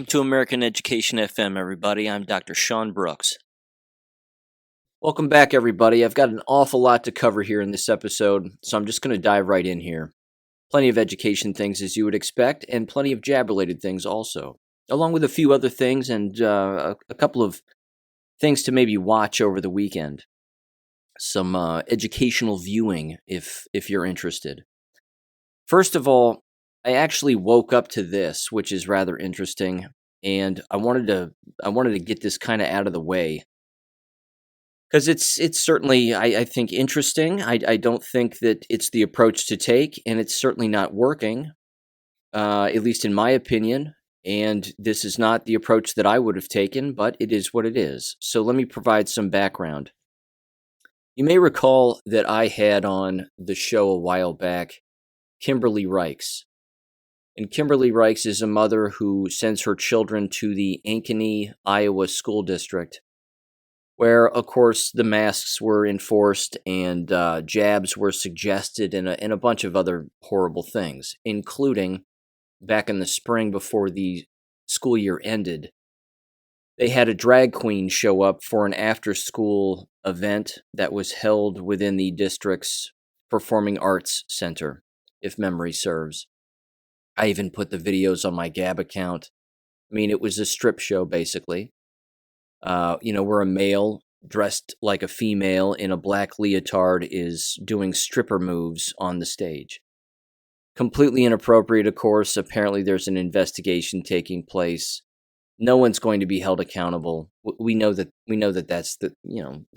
Welcome to American Education FM, everybody. I'm Dr. Sean Brooks. Welcome back, everybody. I've got an awful lot to cover here in this episode, so I'm just going to dive right in here. Plenty of education things, as you would expect, and plenty of jab-related things also, along with a few other things and a couple of things to maybe watch over the weekend. Some educational viewing, if you're interested. First of all, I actually woke up to this, which is rather interesting, and I wanted to get this kind of out of the way because it's certainly I think interesting. I don't think that it's the approach to take, and it's certainly not working, at least in my opinion. And this is not the approach that I would have taken, but it is what it is. So let me provide some background. You may recall that I had on the show a while back Kimberly Reichs. And Kimberly Reichs is a mother who sends her children to the Ankeny, Iowa school district, where, of course, the masks were enforced and jabs were suggested and a bunch of other horrible things, including back in the spring before the school year ended, they had a drag queen show up for an after-school event that was held within the district's Performing Arts Center, if memory serves. I even put the videos on my Gab account. I mean, it was a strip show, basically. Where a male dressed like a female in a black leotard is doing stripper moves on the stage. Completely inappropriate, of course. Apparently, there's an investigation taking place. No one's going to be held accountable. We know that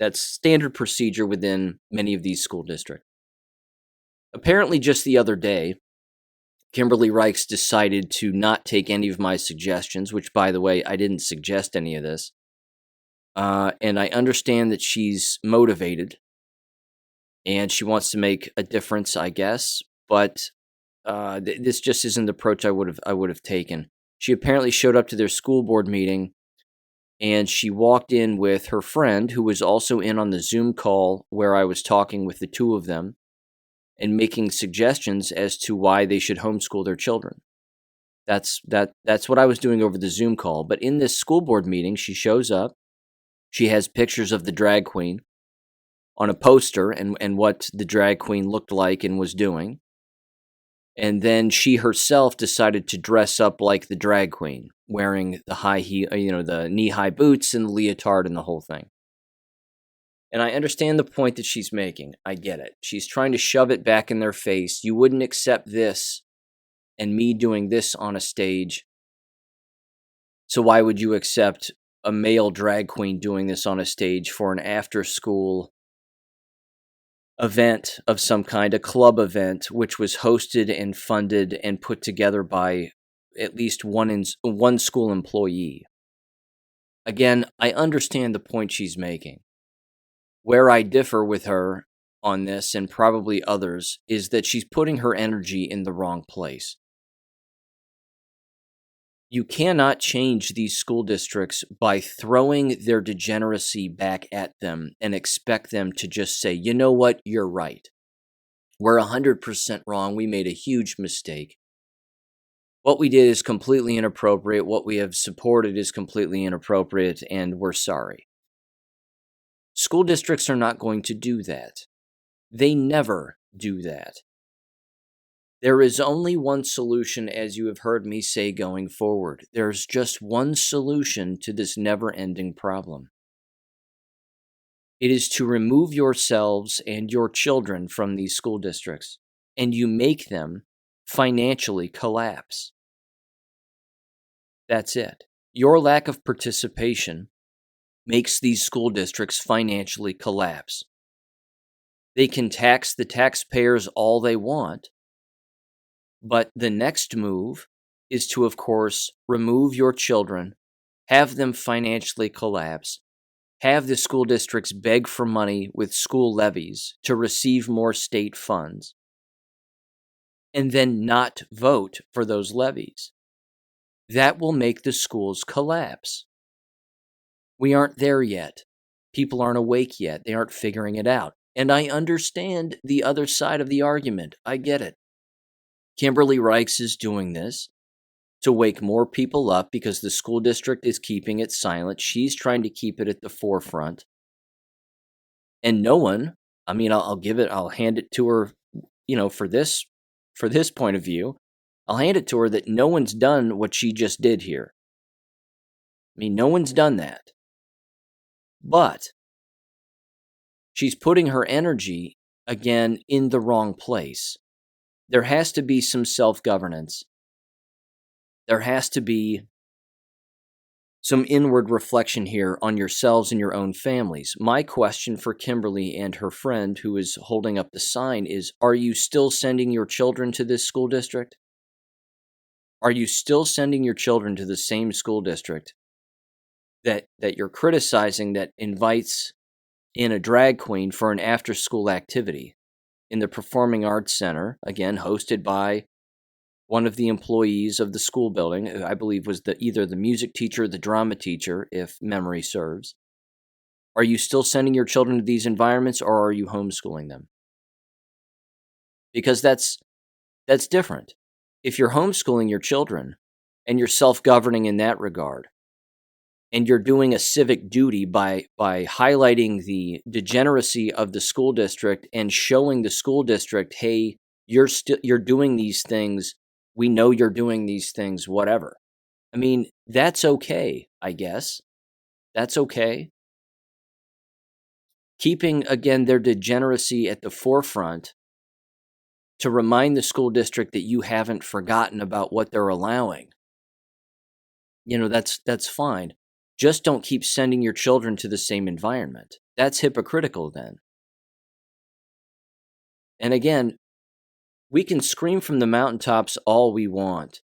that's standard procedure within many of these school districts. Apparently, just the other day, Kimberly Reichs decided to not take any of my suggestions, which, by the way, I didn't suggest any of this. And I understand that she's motivated and she wants to make a difference, I guess. But this just isn't the approach I would have taken. She apparently showed up to their school board meeting, and she walked in with her friend, who was also in on the Zoom call where I was talking with the two of them and making suggestions as to why they should homeschool their children. That's what I was doing over the Zoom call. But in this school board meeting, she shows up. She has pictures of the drag queen on a poster and what the drag queen looked like and was doing. And then she herself decided to dress up like the drag queen, wearing the the knee-high boots and the leotard and the whole thing. And I understand the point that she's making. I get it. She's trying to shove it back in their face. You wouldn't accept this and me doing this on a stage. So why would you accept a male drag queen doing this on a stage for an after-school event of some kind, a club event, which was hosted and funded and put together by at least one school employee? Again, I understand the point she's making. Where I differ with her on this, and probably others, is that she's putting her energy in the wrong place. You cannot change these school districts by throwing their degeneracy back at them and expect them to just say, you know what, you're right. We're 100% wrong. We made a huge mistake. What we did is completely inappropriate. What we have supported is completely inappropriate, and we're sorry. School districts are not going to do that. They never do that. There is only one solution, as you have heard me say going forward. There's just one solution to this never-ending problem. It is to remove yourselves and your children from these school districts, and you make them financially collapse. That's it. Your lack of participation makes these school districts financially collapse. They can tax the taxpayers all they want, but the next move is to, of course, remove your children, have them financially collapse, have the school districts beg for money with school levies to receive more state funds, and then not vote for those levies. That will make the schools collapse. We aren't there yet. People aren't awake yet. They aren't figuring it out. And I understand the other side of the argument. I get it. Kimberly Reichs is doing this to wake more people up because the school district is keeping it silent. She's trying to keep it at the forefront. And no one, I mean, I'll hand it to her, for this point of view, I'll hand it to her that no one's done what she just did here. I mean, no one's done that. But she's putting her energy, again, in the wrong place. There has to be some self-governance. There has to be some inward reflection here on yourselves and your own families. My question for Kimberly and her friend who is holding up the sign is, are you still sending your children to this school district? Are you still sending your children to the same school district that you're criticizing, that invites in a drag queen for an after-school activity in the Performing Arts Center, again, hosted by one of the employees of the school building, I believe was either the music teacher or the drama teacher, if memory serves. Are you still sending your children to these environments, or are you homeschooling them? Because that's different. If you're homeschooling your children and you're self-governing in that regard, and you're doing a civic duty by highlighting the degeneracy of the school district and showing the school district, hey, you're doing these things. We know you're doing these things, whatever. I mean, that's okay, I guess. That's okay. Keeping, again, their degeneracy at the forefront to remind the school district that you haven't forgotten about what they're allowing. That's fine. Just don't keep sending your children to the same environment. That's hypocritical then. And again, we can scream from the mountaintops all we want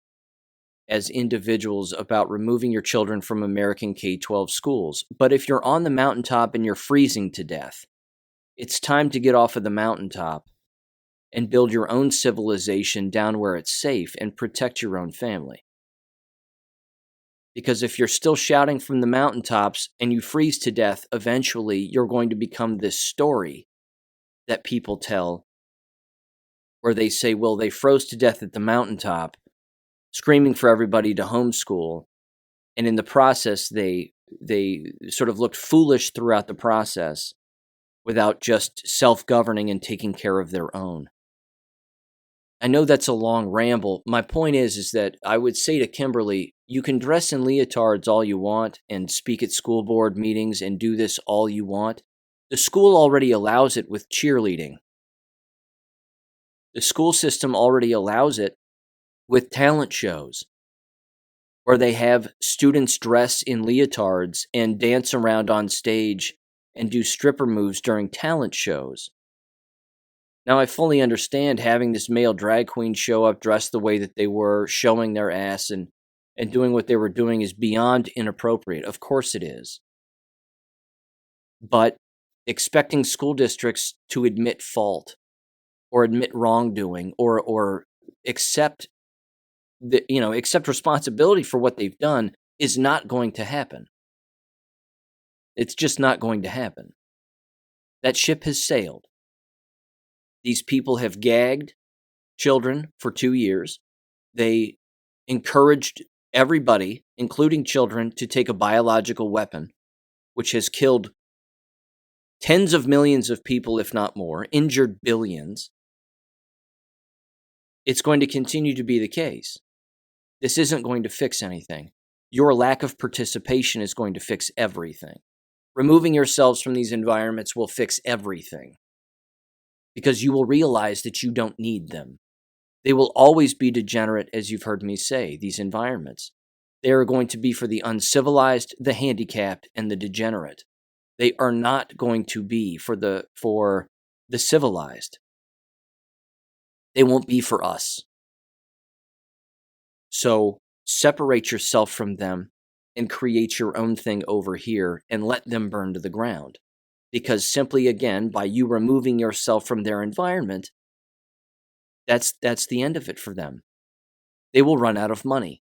as individuals about removing your children from American K12 schools. But if you're on the mountaintop and you're freezing to death, it's time to get off of the mountaintop and build your own civilization down where it's safe and protect your own family. Because if you're still shouting from the mountaintops and you freeze to death, eventually you're going to become this story that people tell where they say, well, they froze to death at the mountaintop, screaming for everybody to homeschool. And in the process, they sort of looked foolish throughout the process without just self-governing and taking care of their own. I know that's a long ramble. My point is that I would say to Kimberly, you can dress in leotards all you want and speak at school board meetings and do this all you want. The school already allows it with cheerleading. The school system already allows it with talent shows, where they have students dress in leotards and dance around on stage and do stripper moves during talent shows. Now, I fully understand having this male drag queen show up dressed the way that they were, showing their ass and doing what they were doing is beyond inappropriate. Of course it is. But expecting school districts to admit fault or admit wrongdoing or accept responsibility for what they've done is not going to happen. It's just not going to happen. That ship has sailed. These people have gagged children for 2 years. They encouraged everybody, including children, to take a biological weapon, which has killed tens of millions of people, if not more, injured billions. It's going to continue to be the case. This isn't going to fix anything. Your lack of participation is going to fix everything. Removing yourselves from these environments will fix everything, because you will realize that you don't need them. They will always be degenerate, as you've heard me say, these environments. They are going to be for the uncivilized, the handicapped, and the degenerate. They are not going to be for the civilized. They won't be for us. So separate yourself from them and create your own thing over here and let them burn to the ground. Because simply, again, by you removing yourself from their environment, that's the end of it for them. They will run out of money.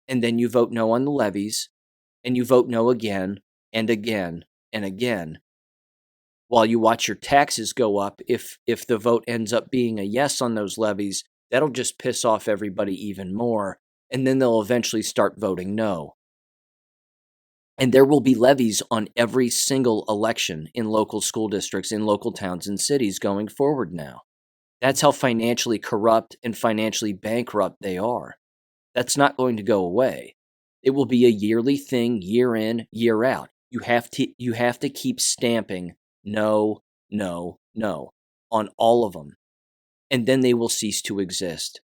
And then you vote no on the levies, and you vote no again and again and again, while you watch your taxes go up. If the vote ends up being a yes on those levies, that'll just piss off everybody even more, and then they'll eventually start voting no. And there will be levies on every single election in local school districts, in local towns and cities going forward now. That's how financially corrupt and financially bankrupt they are. That's not going to go away. It will be a yearly thing, year in, year out. You have to keep stamping no, no, no on all of them, and then they will cease to exist.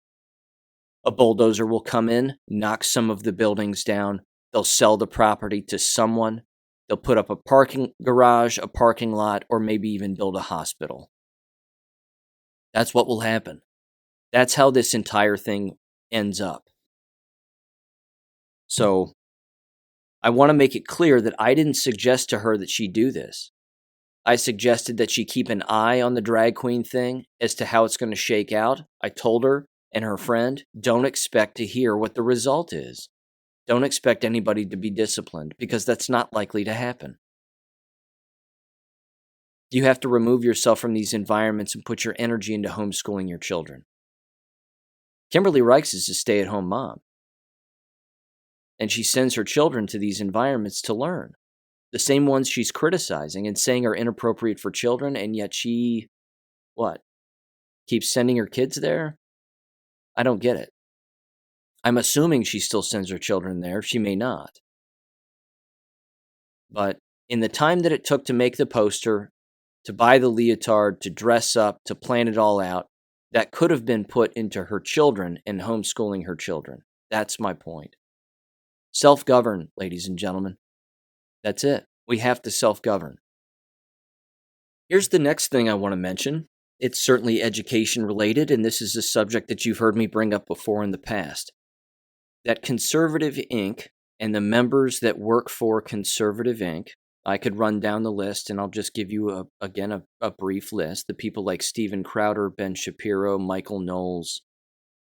A bulldozer will come in, knock some of the buildings down. They'll sell the property to someone. They'll put up a parking garage, a parking lot, or maybe even build a hospital. That's what will happen. That's how this entire thing ends up. So I want to make it clear that I didn't suggest to her that she do this. I suggested that she keep an eye on the drag queen thing as to how it's going to shake out. I told her and her friend, don't expect to hear what the result is. Don't expect anybody to be disciplined, because that's not likely to happen. You have to remove yourself from these environments and put your energy into homeschooling your children. Kimberly Reichs is a stay-at-home mom, and she sends her children to these environments to learn. The same ones she's criticizing and saying are inappropriate for children, and yet she, keeps sending her kids there? I don't get it. I'm assuming she still sends her children there. She may not. But in the time that it took to make the poster, to buy the leotard, to dress up, to plan it all out, that could have been put into her children and homeschooling her children. That's my point. Self-govern, ladies and gentlemen. That's it. We have to self-govern. Here's the next thing I want to mention. It's certainly education related, and this is a subject that you've heard me bring up before in the past. That Conservative Inc. and the members that work for Conservative Inc., I could run down the list, and I'll just give you, a brief list. The people like Steven Crowder, Ben Shapiro, Michael Knowles,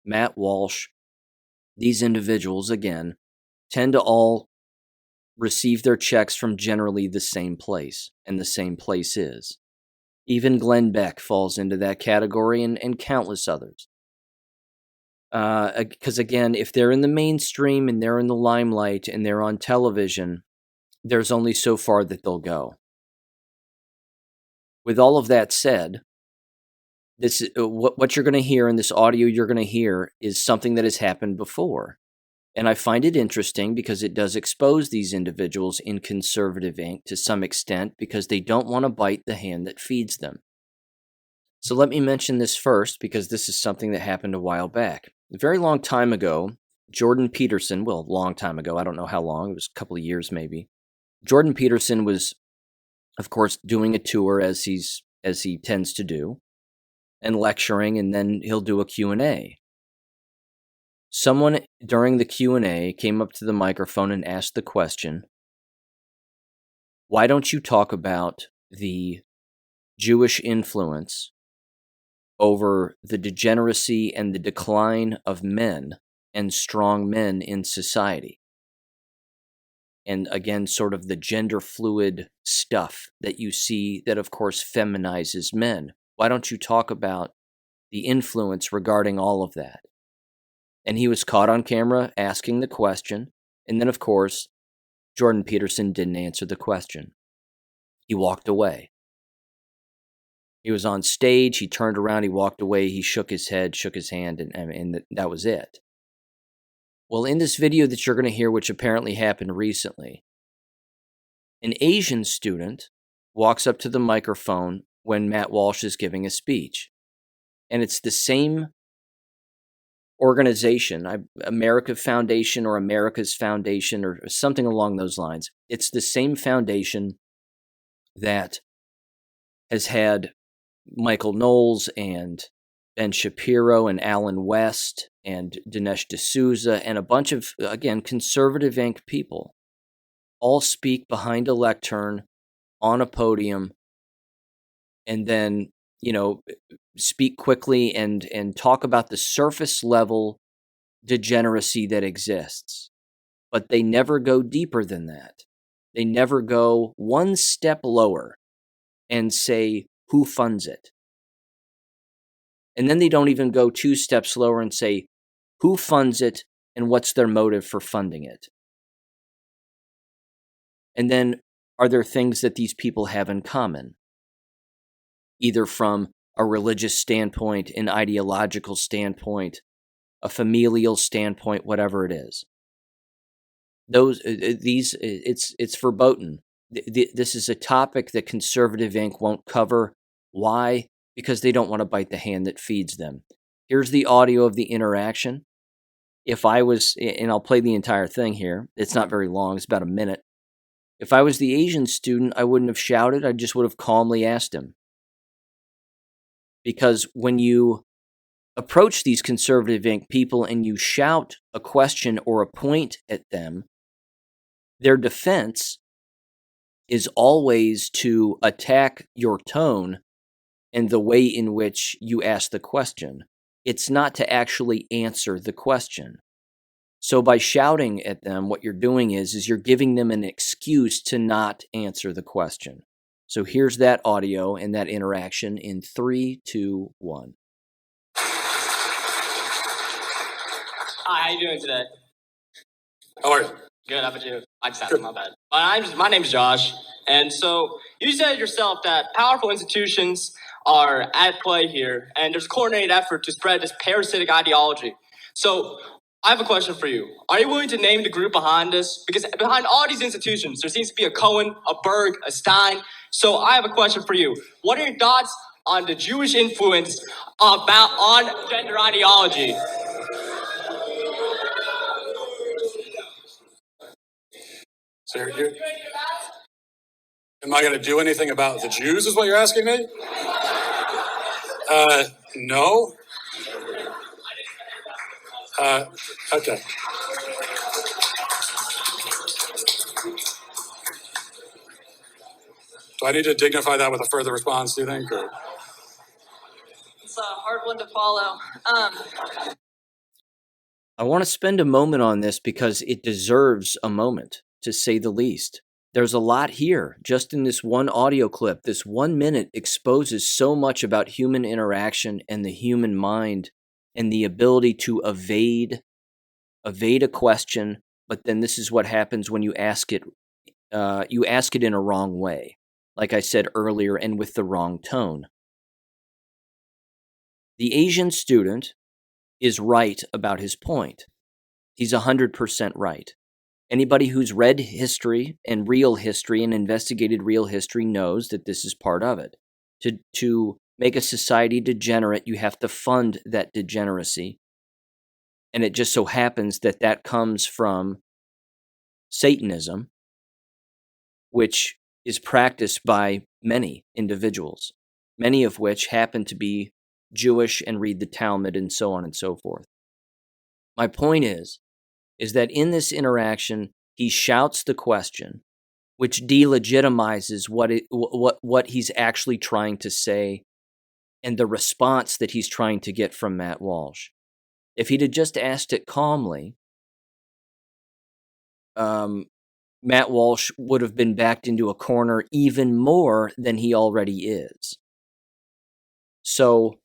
Matt Walsh. These individuals, again, tend to all receive their checks from generally the same place, and the same place is. Even Glenn Beck falls into that category, and countless others. Because again, if they're in the mainstream and they're in the limelight and they're on television, there's only so far that they'll go. With all of that said, this what you're going to hear in this audio you're going to hear is something that has happened before. And I find it interesting because it does expose these individuals in Conservative Inc. to some extent, because they don't want to bite the hand that feeds them. So let me mention this first, because this is something that happened a while back. A very long time ago, Jordan Peterson, long time ago, I don't know how long, it was a couple of years maybe. Jordan Peterson was, of course, doing a tour as he tends to do, and lecturing, and then he'll do a Q&A. Someone during the Q&A came up to the microphone and asked the question, why don't you talk about the Jewish influence over the degeneracy and the decline of men and strong men in society? And again, sort of the gender fluid stuff that you see that, of course, feminizes men. Why don't you talk about the influence regarding all of that? And he was caught on camera asking the question. And then, of course, Jordan Peterson didn't answer the question. He walked away. He was on stage. He turned around. He walked away. He shook his head, shook his hand, and that was it. Well, in this video that you're going to hear, which apparently happened recently, an Asian student walks up to the microphone when Matt Walsh is giving a speech. And it's the same organization, America Foundation or America's Foundation or something along those lines. It's the same foundation that has had Michael Knowles and Ben Shapiro and Alan West and Dinesh D'Souza and a bunch of, again, Conservative Inc. people all speak behind a lectern on a podium and then, speak quickly and talk about the surface level degeneracy that exists. But they never go deeper than that. They never go one step lower and say, who funds it? And then they don't even go two steps lower and say, who funds it and what's their motive for funding it? And then, are there things that these people have in common, either from a religious standpoint, an ideological standpoint, a familial standpoint, whatever it is? It's verboten. This is a topic that Conservative Inc. won't cover. Why? Because they don't want to bite the hand that feeds them. Here's the audio of the interaction. If I was, and I'll play the entire thing here. It's not very long. It's about a minute. If I was the Asian student, I wouldn't have shouted. I just would have calmly asked him. Because when you approach these Conservative Inc. people and you shout a question or a point at them, their defense is always to attack your tone and the way in which you ask the question. It's not to actually answer the question. So by shouting at them, what you're doing is you're giving them an excuse to not answer the question. So here's that audio and that interaction in 3, 2, 1. Hi, how you doing today? How are you? Good, how about you? I just asked, my bad. My name's Josh, and so you said yourself that powerful institutions are at play here, and there's a coordinated effort to spread this parasitic ideology. So I have a question for you. Are you willing to name the group behind this? Because behind all these institutions, there seems to be a Cohen, a Berg, a Stein. So I have a question for you. What are your thoughts on the Jewish influence on gender ideology? So am I going to do anything about the Jews is what you're asking me? No. Okay. Do I need to dignify that with a further response, do you think? Or? It's a hard one to follow. I want to spend a moment on this because it deserves a moment, to say the least. There's a lot here. Just in this one audio clip, this 1 minute exposes so much about human interaction and the human mind and the ability to evade a question, but then this is what happens when you ask it in a wrong way, like I said earlier, and with the wrong tone. The Asian student is right about his point. He's 100% right. Anybody who's read history and real history and investigated real history knows that this is part of it. To make a society degenerate, you have to fund that degeneracy. And it just so happens that that comes from Satanism, which is practiced by many individuals, many of which happen to be Jewish and read the Talmud and so on and so forth. My point is that in this interaction, he shouts the question, which delegitimizes what he's actually trying to say and the response that he's trying to get from Matt Walsh. If he'd have just asked it calmly, Matt Walsh would have been backed into a corner even more than he already is. So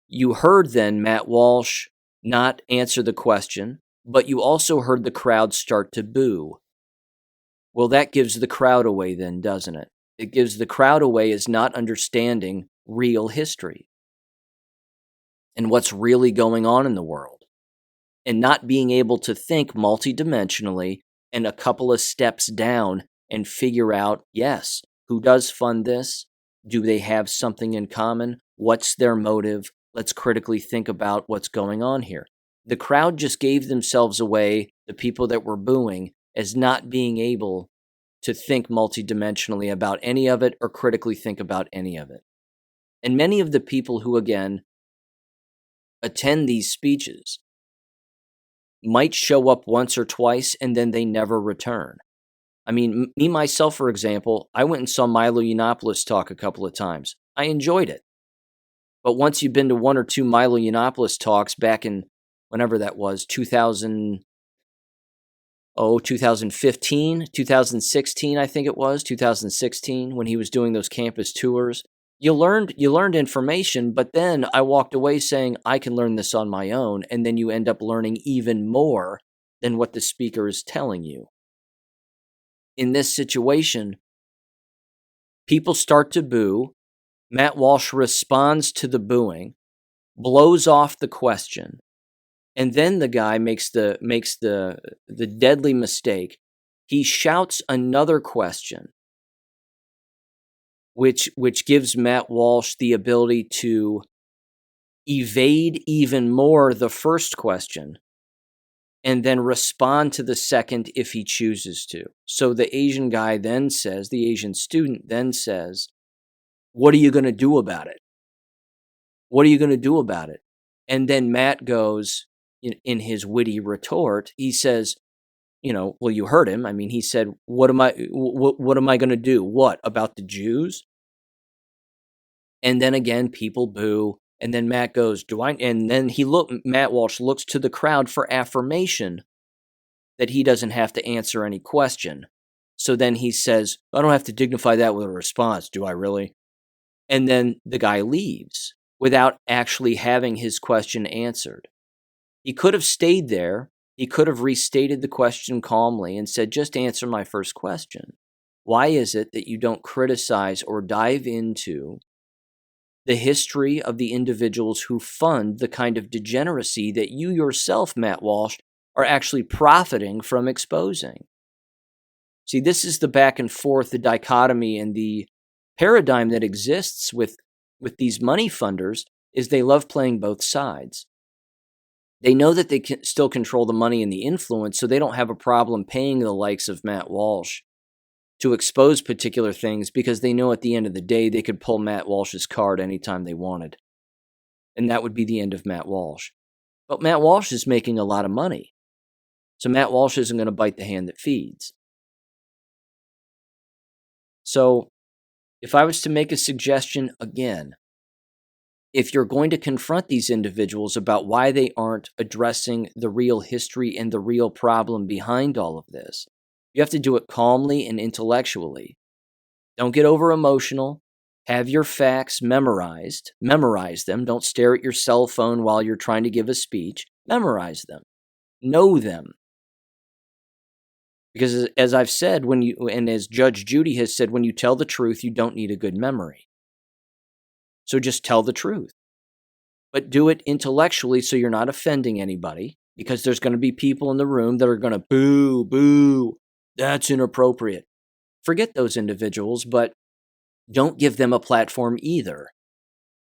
you heard then Matt Walsh not answer the question, but you also heard the crowd start to boo. Well, that gives the crowd away then, doesn't it? It gives the crowd away as not understanding real history and what's really going on in the world, and not being able to think multidimensionally and a couple of steps down and figure out, yes, who does fund this? Do they have something in common? What's their motive? Let's critically think about what's going on here. The crowd just gave themselves away, the people that were booing, as not being able to think multidimensionally about any of it or critically think about any of it. And many of the people who, again, attend these speeches might show up once or twice and then they never return. I mean, me, myself, for example, I went and saw Milo Yiannopoulos talk a couple of times. I enjoyed it. But once you've been to one or two Milo Yiannopoulos talks back in whenever that was, 2015, 2016, I think it was, 2016, when he was doing those campus tours, You learned information, but then I walked away saying I can learn this on my own, and then you end up learning even more than what the speaker is telling you. In this situation, people start to boo. Matt Walsh responds to the booing, blows off the question, and then the guy makes the deadly mistake. He shouts another question, which gives Matt Walsh the ability to evade even more the first question and then respond to the second if he chooses to. So the Asian guy then says, the Asian student then says, "What are you going to do about it? What are you going to do about it?" And then Matt goes in his witty retort, he says, well, you heard him. I mean, he said, what am I going to do? What about the Jews? And then again, people boo. And then Matt goes, and then Matt Walsh looks to the crowd for affirmation that he doesn't have to answer any question. So then he says, I don't have to dignify that with a response, do I really? And then the guy leaves without actually having his question answered. He could have stayed there. He could have restated the question calmly and said, just answer my first question. Why is it that you don't criticize or dive into the history of the individuals who fund the kind of degeneracy that you yourself, Matt Walsh, are actually profiting from exposing? See, this is the back and forth, the dichotomy, and the paradigm that exists with these money funders is they love playing both sides. They know that they can still control the money and the influence, so they don't have a problem paying the likes of Matt Walsh to expose particular things because they know at the end of the day they could pull Matt Walsh's card anytime they wanted. And that would be the end of Matt Walsh. But Matt Walsh is making a lot of money. So Matt Walsh isn't going to bite the hand that feeds. So if I was to make a suggestion again, if you're going to confront these individuals about why they aren't addressing the real history and the real problem behind all of this, you have to do it calmly and intellectually. Don't get over emotional. Have your facts memorized. Memorize them. Don't stare at your cell phone while you're trying to give a speech. Memorize them. Know them. Because as I've said, and as Judge Judy has said, when you tell the truth, you don't need a good memory. So just tell the truth. But do it intellectually so you're not offending anybody, because there's going to be people in the room that are going to boo, boo. That's inappropriate. Forget those individuals, but don't give them a platform either.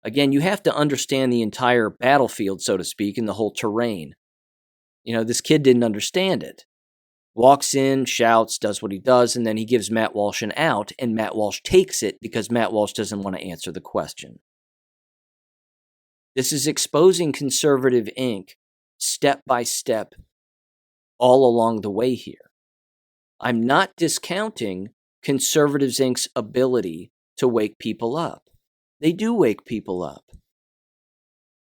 Again, you have to understand the entire battlefield, so to speak, and the whole terrain. This kid didn't understand it. Walks in, shouts, does what he does, and then he gives Matt Walsh an out, and Matt Walsh takes it because Matt Walsh doesn't want to answer the question. This is exposing Conservative Inc. step by step all along the way here. I'm not discounting Conservatives Inc.'s ability to wake people up. They do wake people up.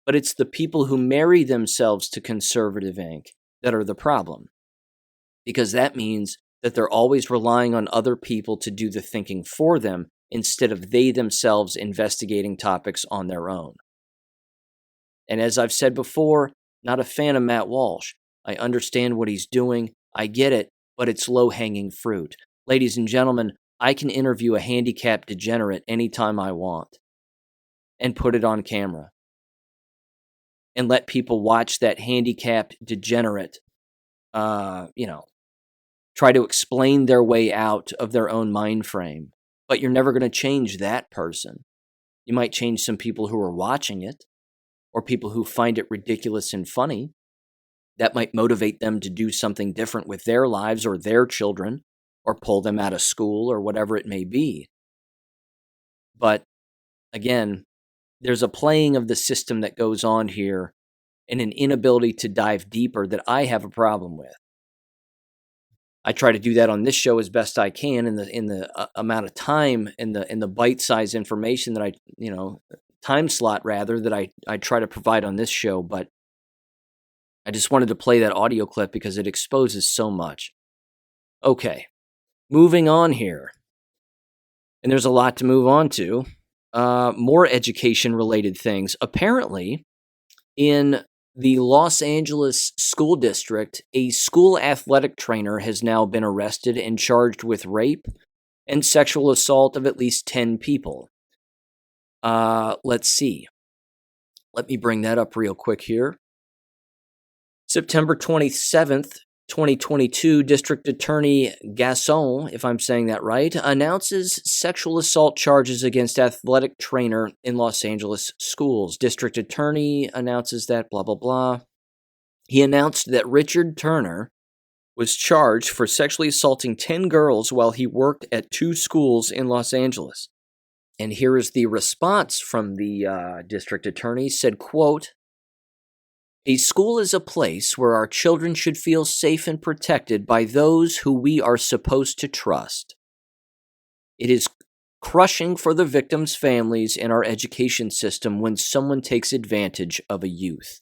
But it's the people who marry themselves to Conservative Inc. that are the problem. Because that means that they're always relying on other people to do the thinking for them instead of they themselves investigating topics on their own. And as I've said before, not a fan of Matt Walsh. I understand what he's doing. I get it, but it's low-hanging fruit. Ladies and gentlemen, I can interview a handicapped degenerate anytime I want and put it on camera and let people watch that handicapped degenerate, try to explain their way out of their own mind frame. But you're never going to change that person. You might change some people who are watching it or people who find it ridiculous and funny. That might motivate them to do something different with their lives or their children or pull them out of school or whatever it may be. But again, there's a playing of the system that goes on here and an inability to dive deeper that I have a problem with. I try to do that on this show as best I can in the amount of time and the bite-sized information that time slot rather that I try to provide on this show, but I just wanted to play that audio clip because it exposes so much. Okay, moving on here. And there's a lot to move on to. More education-related things. Apparently, in the Los Angeles School District, a school athletic trainer has now been arrested and charged with rape and sexual assault of at least 10 people. Let's see. Let me bring that up real quick here. September 27th, 2022, District Attorney Gasson, if I'm saying that right, announces sexual assault charges against athletic trainer in Los Angeles schools. District Attorney announces that, blah, blah, blah. He announced that Richard Turner was charged for sexually assaulting 10 girls while he worked at 2 schools in Los Angeles. And here is the response from the district attorney. Said, quote, "A school is a place where our children should feel safe and protected by those who we are supposed to trust. It is crushing for the victims' families and our education system when someone takes advantage of a youth."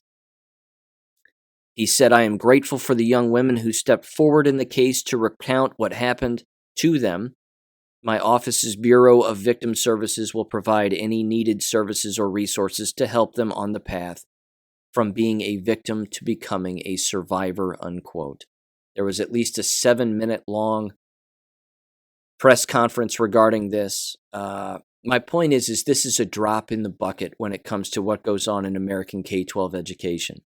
He said, "I am grateful for the young women who stepped forward in the case to recount what happened to them. My office's Bureau of Victim Services will provide any needed services or resources to help them on the path from being a victim to becoming a survivor," unquote. There was at least a 7-minute long press conference regarding this. My point is this is a drop in the bucket when it comes to what goes on in American K-12 education.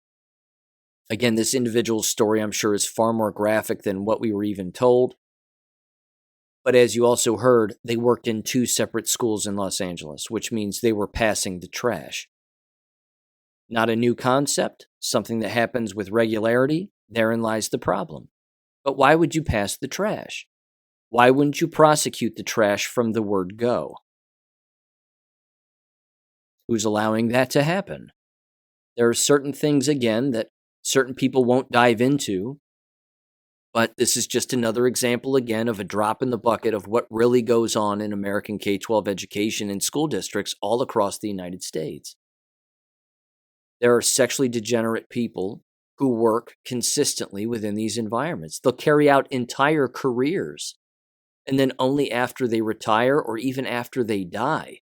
Again, this individual's story, I'm sure, is far more graphic than what we were even told. But as you also heard, they worked in 2 separate schools in Los Angeles, which means they were passing the trash. Not a new concept, something that happens with regularity. Therein lies the problem. But why would you pass the trash? Why wouldn't you prosecute the trash from the word go? Who's allowing that to happen? There are certain things, again, that certain people won't dive into. But this is just another example, again, of a drop in the bucket of what really goes on in American K-12 education in school districts all across the United States. There are sexually degenerate people who work consistently within these environments. They'll carry out entire careers, and then only after they retire or even after they die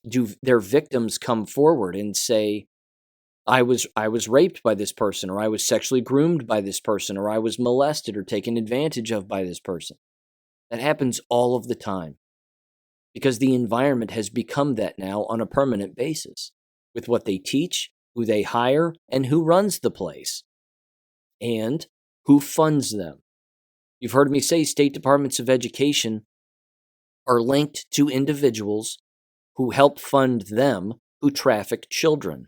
do their victims come forward and say, I was raped by this person, or I was sexually groomed by this person, or I was molested or taken advantage of by this person. That happens all of the time because the environment has become that now on a permanent basis with what they teach, who they hire, and who runs the place, and who funds them. You've heard me say state departments of education are linked to individuals who help fund them who traffic children.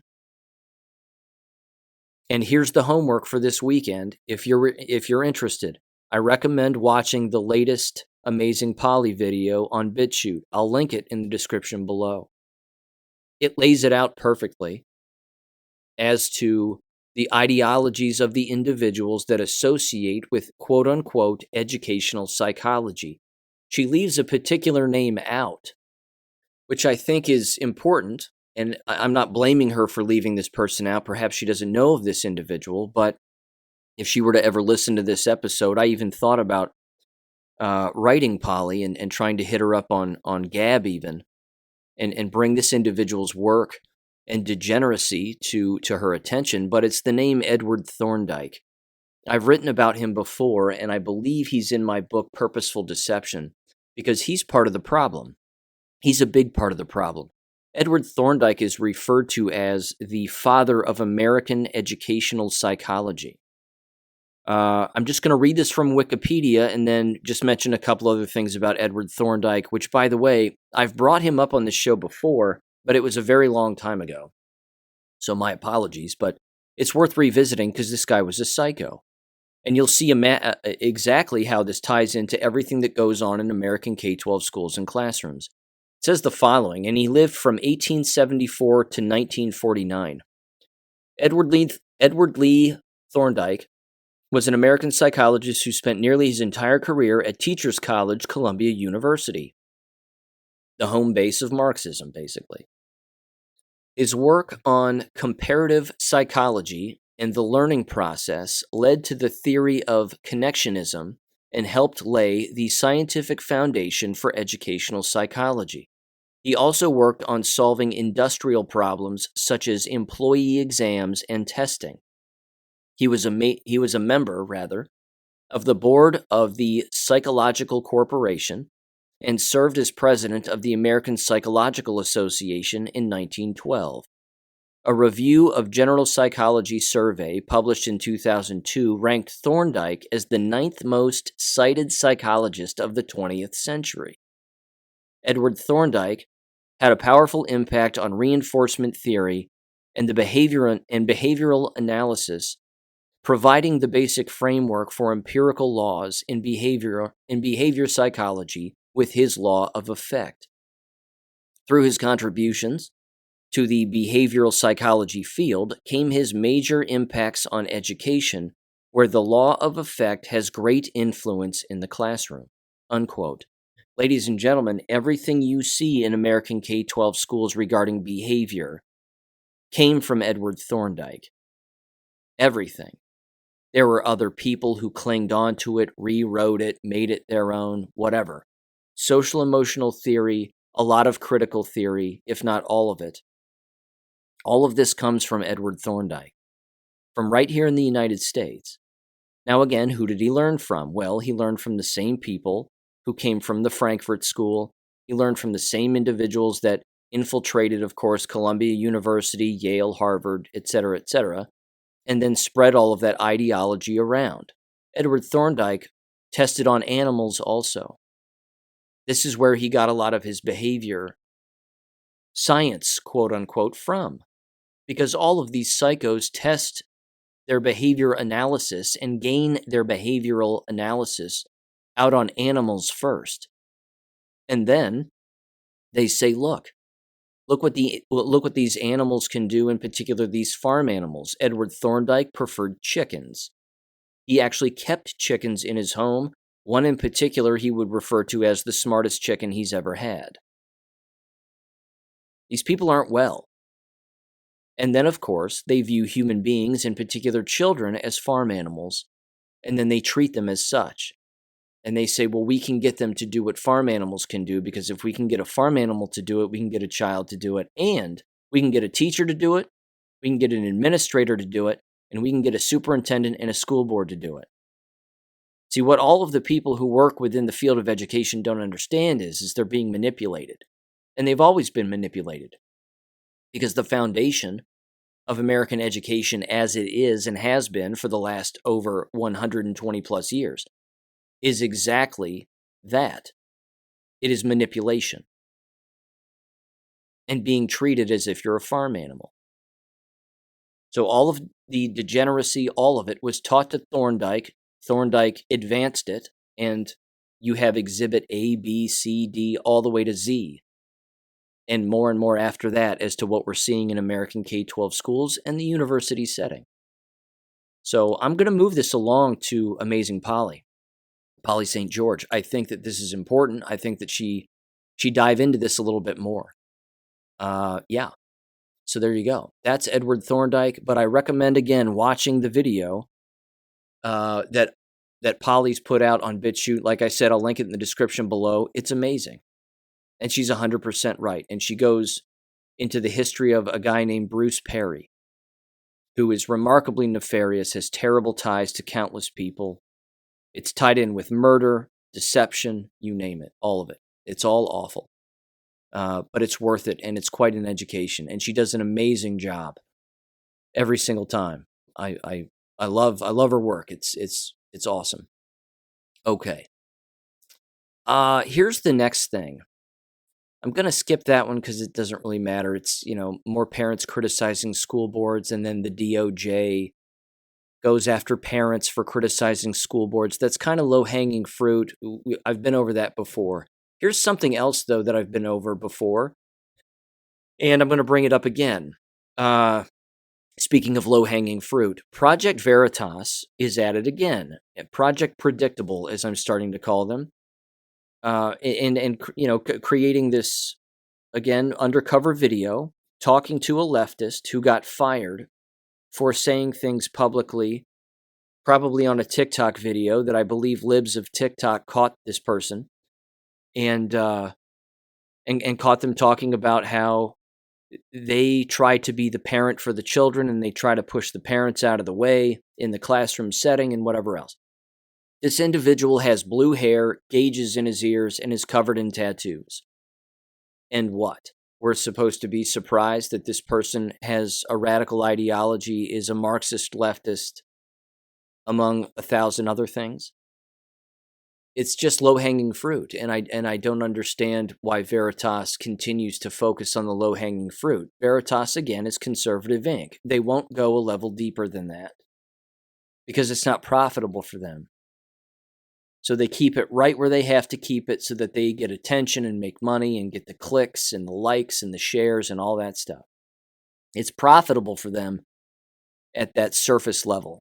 And here's the homework for this weekend. If you're interested, I recommend watching the latest Amazing Polly video on BitChute. I'll link it in the description below. It lays it out perfectly as to the ideologies of the individuals that associate with quote-unquote educational psychology. She leaves a particular name out, which I think is important. And I'm not blaming her for leaving this person out. Perhaps she doesn't know of this individual, but if she were to ever listen to this episode, I even thought about writing Polly and trying to hit her up on Gab even, and bring this individual's work and degeneracy to her attention. But it's the name Edward Thorndike. I've written about him before, and I believe he's in my book, Purposeful Deception, because he's part of the problem. He's a big part of the problem. Edward Thorndike is referred to as the father of American educational psychology. I'm just going to read this from Wikipedia and then just mention a couple other things about Edward Thorndike, which, by the way, I've brought him up on this show before, but it was a very long time ago. So my apologies, but it's worth revisiting because this guy was a psycho. And you'll see exactly how this ties into everything that goes on in American K-12 schools and classrooms. It says the following, and he lived from 1874 to 1949. Edward Lee Thorndike was an American psychologist who spent nearly his entire career at Teachers College, Columbia University, the home base of Marxism, basically. His work on comparative psychology and the learning process led to the theory of connectionism and helped lay the scientific foundation for educational psychology. He also worked on solving industrial problems such as employee exams and testing. He was a member, rather, of the board of the Psychological Corporation and served as president of the American Psychological Association in 1912. A review of General Psychology survey published in 2002 ranked Thorndike as the 9th most cited psychologist of the 20th century. Edward Thorndike had a powerful impact on reinforcement theory and behavioral analysis, providing the basic framework for empirical laws in behavior psychology with his law of effect. Through his contributions to the behavioral psychology field came his major impacts on education, where the law of effect has great influence in the classroom. Unquote. Ladies and gentlemen, everything you see in American K-12 schools regarding behavior came from Edward Thorndike. Everything. There were other people who clinged onto it, rewrote it, made it their own, whatever. Social emotional theory, a lot of critical theory, if not all of it. All of this comes from Edward Thorndike, from right here in the United States. Now again, who did he learn from? Well, he learned from the same people who came from the Frankfurt School. He learned from the same individuals that infiltrated, of course, Columbia University, Yale, Harvard, etc., and then spread all of that ideology around. Edward Thorndike tested on animals also. This is where he got a lot of his behavior science, quote unquote, from. Because all of these psychos test their behavior analysis and gain their behavioral analysis out on animals first. And then they say, look what these animals can do, in particular these farm animals. Edward Thorndike preferred chickens. He actually kept chickens in his home. One in particular he would refer to as the smartest chicken he's ever had. These people aren't well. And then, of course, they view human beings, in particular children, as farm animals, and then they treat them as such. And they say, well, we can get them to do what farm animals can do, because if we can get a farm animal to do it, we can get a child to do it, and we can get a teacher to do it, we can get an administrator to do it, and we can get a superintendent and a school board to do it. See, what all of the people who work within the field of education don't understand is they're being manipulated. And they've always been manipulated. Because the foundation of American education as it is and has been for the last over 120 plus years is exactly that. It is manipulation. And being treated as if you're a farm animal. So all of the degeneracy, all of it was taught to Thorndike. Thorndike advanced it, and you have exhibit A, B, C, D, all the way to Z. And more after that as to what we're seeing in American K-12 schools and the university setting. So I'm going to move this along to Amazing Polly St. George. I think that this is important. I think that she dive into this a little bit more. Yeah. So there you go. That's Edward Thorndike. But I recommend, again, watching the video that Polly's put out on BitChute. Like I said, I'll link it in the description below. It's amazing. And she's 100% right. And she goes into the history of a guy named Bruce Perry, who is remarkably nefarious, has terrible ties to countless people. It's tied in with murder, deception, you name it, all of it. It's all awful. But it's worth it, and it's quite an education. And she does an amazing job every single time. I love her work. It's awesome. Okay. Here's the next thing. I'm going to skip that one because it doesn't really matter. It's, more parents criticizing school boards, and then the DOJ goes after parents for criticizing school boards. That's kind of low-hanging fruit. I've been over that before. Here's something else, though, that I've been over before, and I'm going to bring it up again. Speaking of low-hanging fruit, Project Veritas is at it again. Project Predictable, as I'm starting to call them. Creating this, again, undercover video, talking to a leftist who got fired for saying things publicly, probably on a TikTok video that I believe libs of TikTok caught this person, and and caught them talking about how they try to be the parent for the children and they try to push the parents out of the way in the classroom setting and whatever else. This individual has blue hair, gauges in his ears, and is covered in tattoos. And what? We're supposed to be surprised that this person has a radical ideology, is a Marxist leftist, among 1,000 other things? It's just low-hanging fruit, and I don't understand why Veritas continues to focus on the low-hanging fruit. Veritas, again, is conservative Inc. They won't go a level deeper than that because it's not profitable for them. So they keep it right where they have to keep it so that they get attention and make money and get the clicks and the likes and the shares and all that stuff. It's profitable for them at that surface level.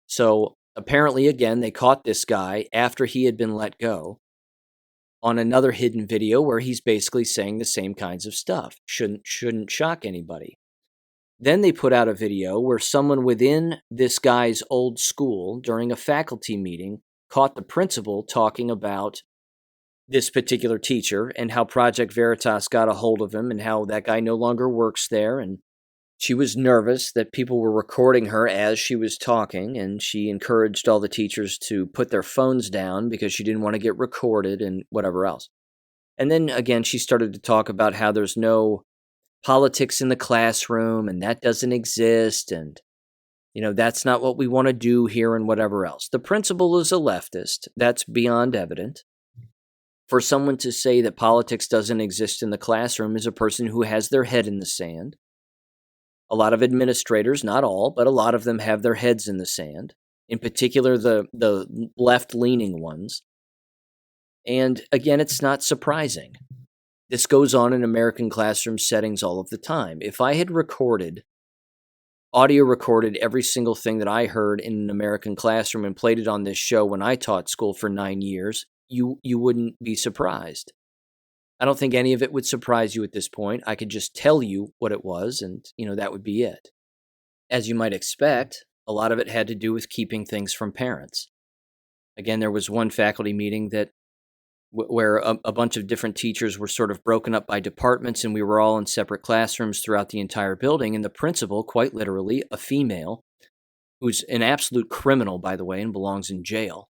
So apparently, again, they caught this guy after he had been let go on another hidden video where he's basically saying the same kinds of stuff. Shouldn't shock anybody. Then they put out a video where someone within this guy's old school during a faculty meeting caught the principal talking about this particular teacher and how Project Veritas got a hold of him and how that guy no longer works there. And she was nervous that people were recording her as she was talking, and she encouraged all the teachers to put their phones down because she didn't want to get recorded and whatever else. And then again, she started to talk about how there's no politics in the classroom and that doesn't exist, and that's not what we want to do here and whatever else. The principal is a leftist. That's beyond evident. For someone to say that politics doesn't exist in the classroom is a person who has their head in the sand. A lot of administrators, not all, but a lot of them have their heads in the sand, in particular the left-leaning ones. And again, it's not surprising. This goes on in American classroom settings all of the time. If I had audio recorded every single thing that I heard in an American classroom and played it on this show when I taught school for 9 years, you wouldn't be surprised. I don't think any of it would surprise you at this point. I could just tell you what it was, and that would be it. As you might expect, a lot of it had to do with keeping things from parents. Again, there was one faculty meeting where a bunch of different teachers were sort of broken up by departments, and we were all in separate classrooms throughout the entire building. And the principal, quite literally, a female, who's an absolute criminal, by the way, and belongs in jail.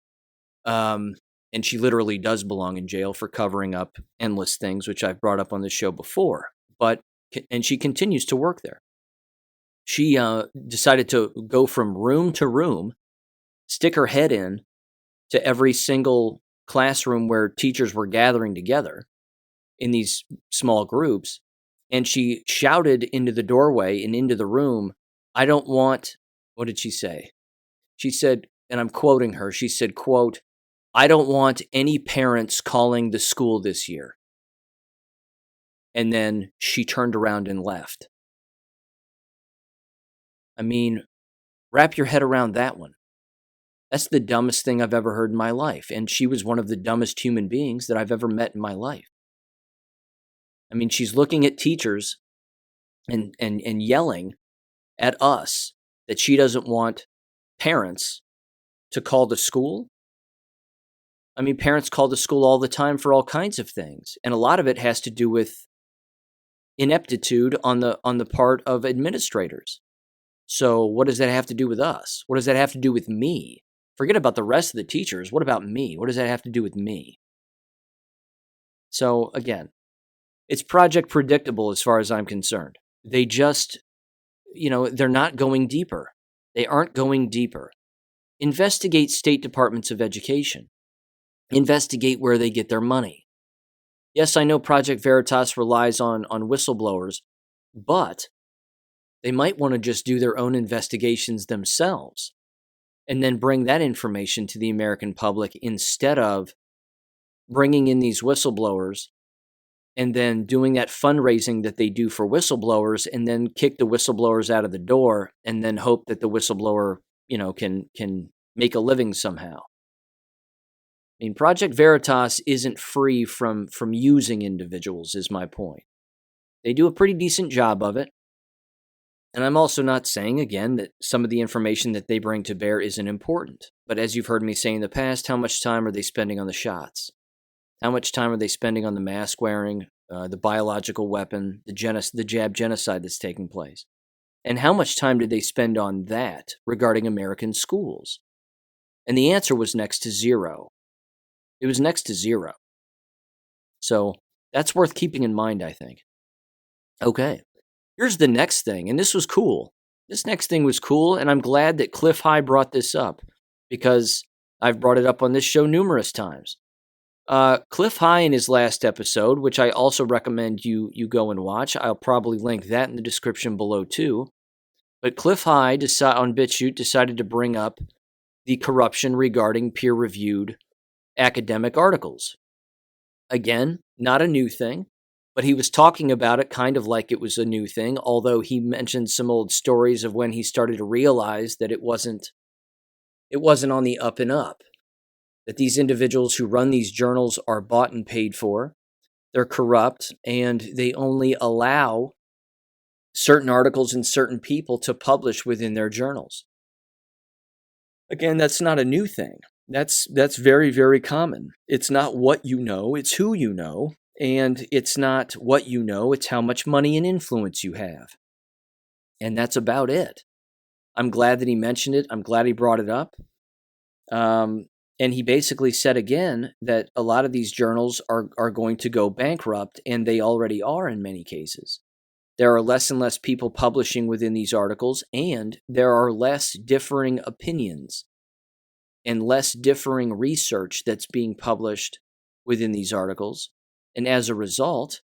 And she literally does belong in jail for covering up endless things, which I've brought up on this show before. And she continues to work there. She decided to go from room to room, stick her head in to every single classroom where teachers were gathering together in these small groups. And she shouted into the doorway and into the room, "I don't want," what did she say? She said, and I'm quoting her, she said, quote, "I don't want any parents calling the school this year." And then she turned around and left. I mean, wrap your head around that one. That's the dumbest thing I've ever heard in my life. And she was one of the dumbest human beings that I've ever met in my life. I mean, she's looking at teachers and yelling at us that she doesn't want parents to call the school. I mean, parents call the school all the time for all kinds of things. And a lot of it has to do with ineptitude on the part of administrators. So what does that have to do with us? What does that have to do with me? Forget about the rest of the teachers. What about me? What does that have to do with me? So again, it's Project Predictable as far as I'm concerned. They just, they're not going deeper. They aren't going deeper. Investigate state departments of education. Investigate where they get their money. Yes, I know Project Veritas relies on whistleblowers, but they might want to just do their own investigations themselves and then bring that information to the American public instead of bringing in these whistleblowers and then doing that fundraising that they do for whistleblowers and then kick the whistleblowers out of the door and then hope that the whistleblower, can make a living somehow. I mean, Project Veritas isn't free from using individuals, is my point. They do a pretty decent job of it. And I'm also not saying, again, that some of the information that they bring to bear isn't important. But as you've heard me say in the past, how much time are they spending on the shots? How much time are they spending on the mask wearing, the biological weapon, the jab genocide that's taking place? And how much time did they spend on that regarding American schools? And the answer was next to zero. It was next to zero. So that's worth keeping in mind, I think. Okay, here's the next thing, and this was cool. This next thing was cool, and I'm glad that Cliff High brought this up because I've brought it up on this show numerous times. Cliff High in his last episode, which I also recommend you go and watch. I'll probably link that in the description below too. But Cliff High on BitChute decided to bring up the corruption regarding peer-reviewed academic articles. Again, not a new thing, but he was talking about it kind of like it was a new thing, although he mentioned some old stories of when he started to realize that it wasn't on the up and up. That these individuals who run these journals are bought and paid for, they're corrupt, and they only allow certain articles and certain people to publish within their journals. Again, that's not a new thing. That's very, very common. It's not what you know, it's who you know, and it's not what you know, it's how much money and influence you have. And that's about it. I'm glad that he mentioned it. I'm glad he brought it up. And he basically said again that a lot of these journals are going to go bankrupt, and they already are in many cases. There are less and less people publishing within these articles, and there are less differing opinions and less differing research that's being published within these articles. And as a result,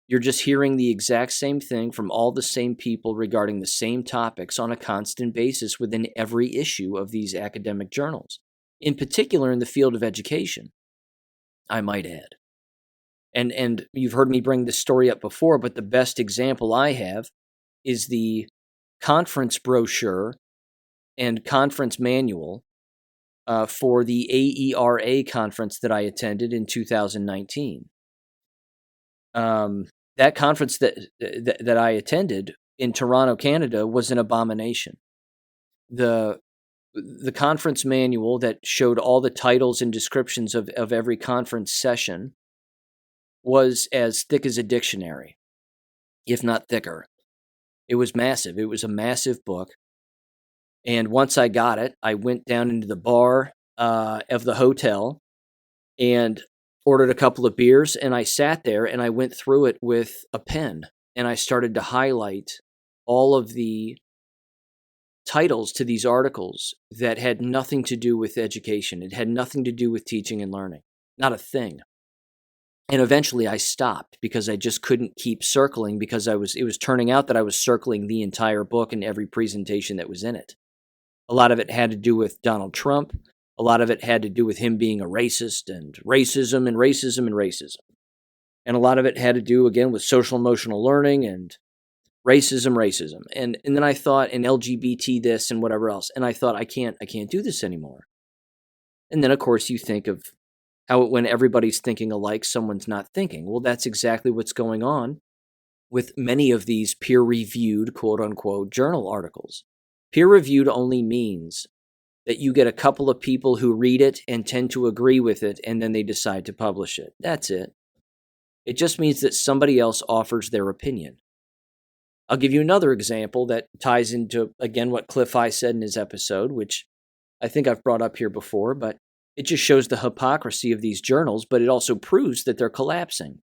you're just hearing the exact same thing from all the same people regarding the same topics on a constant basis within every issue of these academic journals. In particular in the field of education, I might add. And you've heard me bring this story up before, but the best example I have is the conference brochure and conference manual for the AERA conference that I attended in 2019. That conference that I attended in Toronto, Canada, was an abomination. The conference manual that showed all the titles and descriptions of every conference session was as thick as a dictionary, if not thicker. It was massive. It was a massive book. And once I got it, I went down into the bar of the hotel and ordered a couple of beers, and I sat there and I went through it with a pen, and I started to highlight all of the titles to these articles that had nothing to do with education. It had nothing to do with teaching and learning. Not a thing. And eventually I stopped because I just couldn't keep circling because it was turning out that I was circling the entire book and every presentation that was in it. A lot of it had to do with Donald Trump. A lot of it had to do with him being a racist and racism and racism and racism. And a lot of it had to do, again, with social emotional learning and racism. And then I thought, and LGBT this and whatever else. And I thought, I can't do this anymore. And then, of course, you think of how when everybody's thinking alike, someone's not thinking. Well, that's exactly what's going on with many of these peer-reviewed, quote-unquote, journal articles. Peer-reviewed only means that you get a couple of people who read it and tend to agree with it, and then they decide to publish it. That's it. It just means that somebody else offers their opinion. I'll give you another example that ties into, again, what Cliff High said in his episode, which I think I've brought up here before, but it just shows the hypocrisy of these journals, but it also proves that they're collapsing.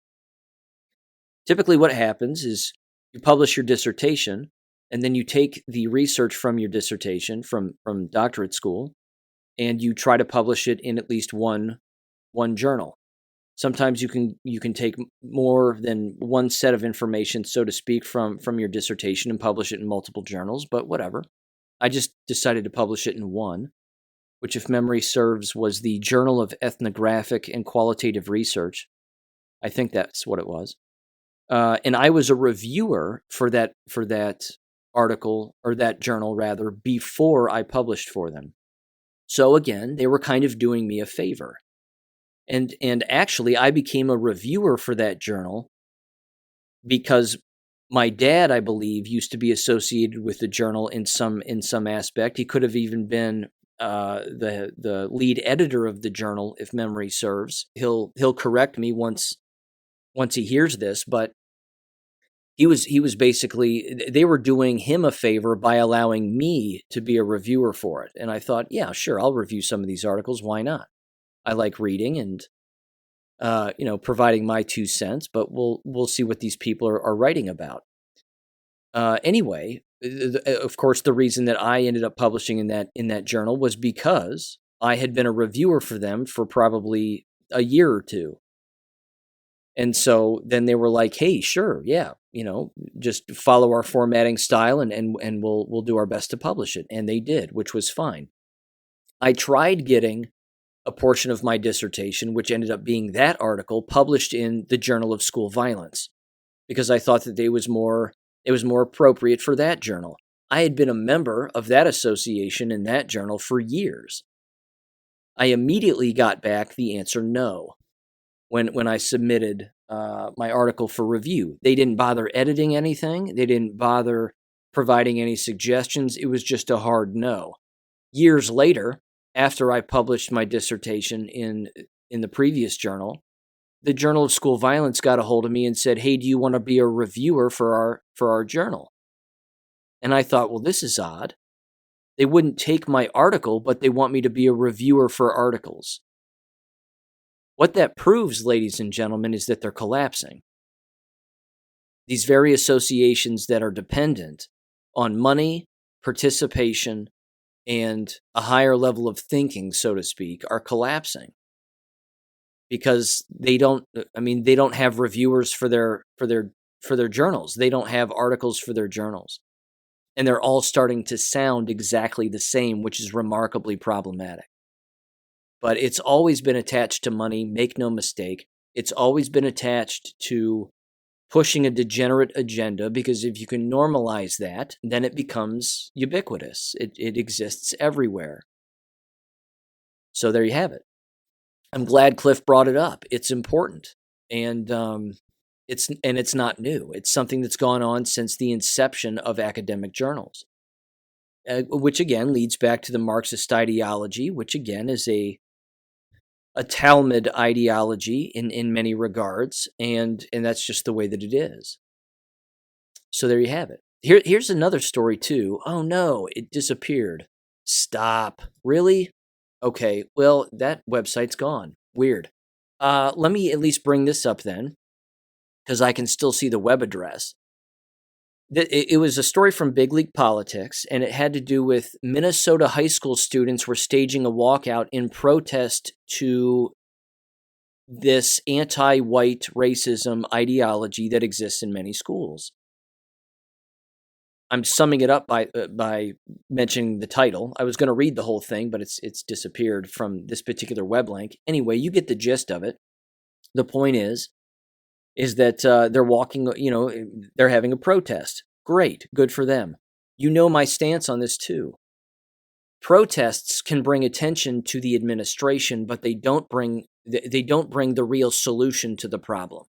Typically what happens is you publish your dissertation, and then you take the research from your dissertation from doctorate school, and you try to publish it in at least one journal. Sometimes you can take more than one set of information, so to speak, from your dissertation and publish it in multiple journals, but whatever. I just decided to publish it in one, which, if memory serves, was the Journal of Ethnographic and Qualitative Research. I think that's what it was. And I was a reviewer for that article, or that journal rather, before I published for them. So again, they were kind of doing me a favor. And actually, I became a reviewer for that journal because my dad, I believe, used to be associated with the journal in some aspect. He could have even been the lead editor of the journal, if memory serves. He'll correct me once he hears this, but he was basically, they were doing him a favor by allowing me to be a reviewer for it. And I thought, yeah, sure, I'll review some of these articles. Why not? I like reading and providing my 2 cents, but we'll see what these people are writing about. Anyway, of course, the reason that I ended up publishing in that journal was because I had been a reviewer for them for probably a year or two. And so then they were like, "Hey, sure, yeah, just follow our formatting style and we'll do our best to publish it." And they did, which was fine. I tried getting a portion of my dissertation, which ended up being that article, published in the Journal of School Violence, because I thought that it was more appropriate for that journal. I had been a member of that association in that journal for years. I immediately got back the answer no when I submitted my article for review. They didn't bother editing anything. They didn't bother providing any suggestions. It was just a hard no. Years later, after I published my dissertation in the previous journal, the Journal of School Violence got a hold of me and said, "Hey, do you want to be a reviewer for our journal?" And I thought, well, this is odd. They wouldn't take my article, but they want me to be a reviewer for articles. What that proves, ladies and gentlemen, is that they're collapsing. These very associations that are dependent on money, participation, and a higher level of thinking, so to speak, are collapsing. Because they don't have reviewers for their journals. They don't have articles for their journals. And they're all starting to sound exactly the same, which is remarkably problematic. But it's always been attached to money, make no mistake. It's always been attached to pushing a degenerate agenda, because if you can normalize that, then it becomes ubiquitous. It exists everywhere. So there you have it. I'm glad Cliff brought it up. It's important, and it's not new. It's something that's gone on since the inception of academic journals, which again leads back to the Marxist ideology, which again is a Talmud ideology in many regards, and that's just the way that it is. So there you have it. Here's another story too. Oh no, it disappeared. Stop. Really? Okay, well, that website's gone. Weird. Let me at least bring this up then, because I can still see the web address. It was a story from Big League Politics, and it had to do with Minnesota high school students were staging a walkout in protest to this anti-white racism ideology that exists in many schools. I'm summing it up by mentioning the title. I was going to read the whole thing, but it's disappeared from this particular web link. Anyway, you get the gist of it. The point is that they're walking, they're having a protest. Great, good for them. You know my stance on this too. Protests can bring attention to the administration, but they don't bring the real solution to the problem.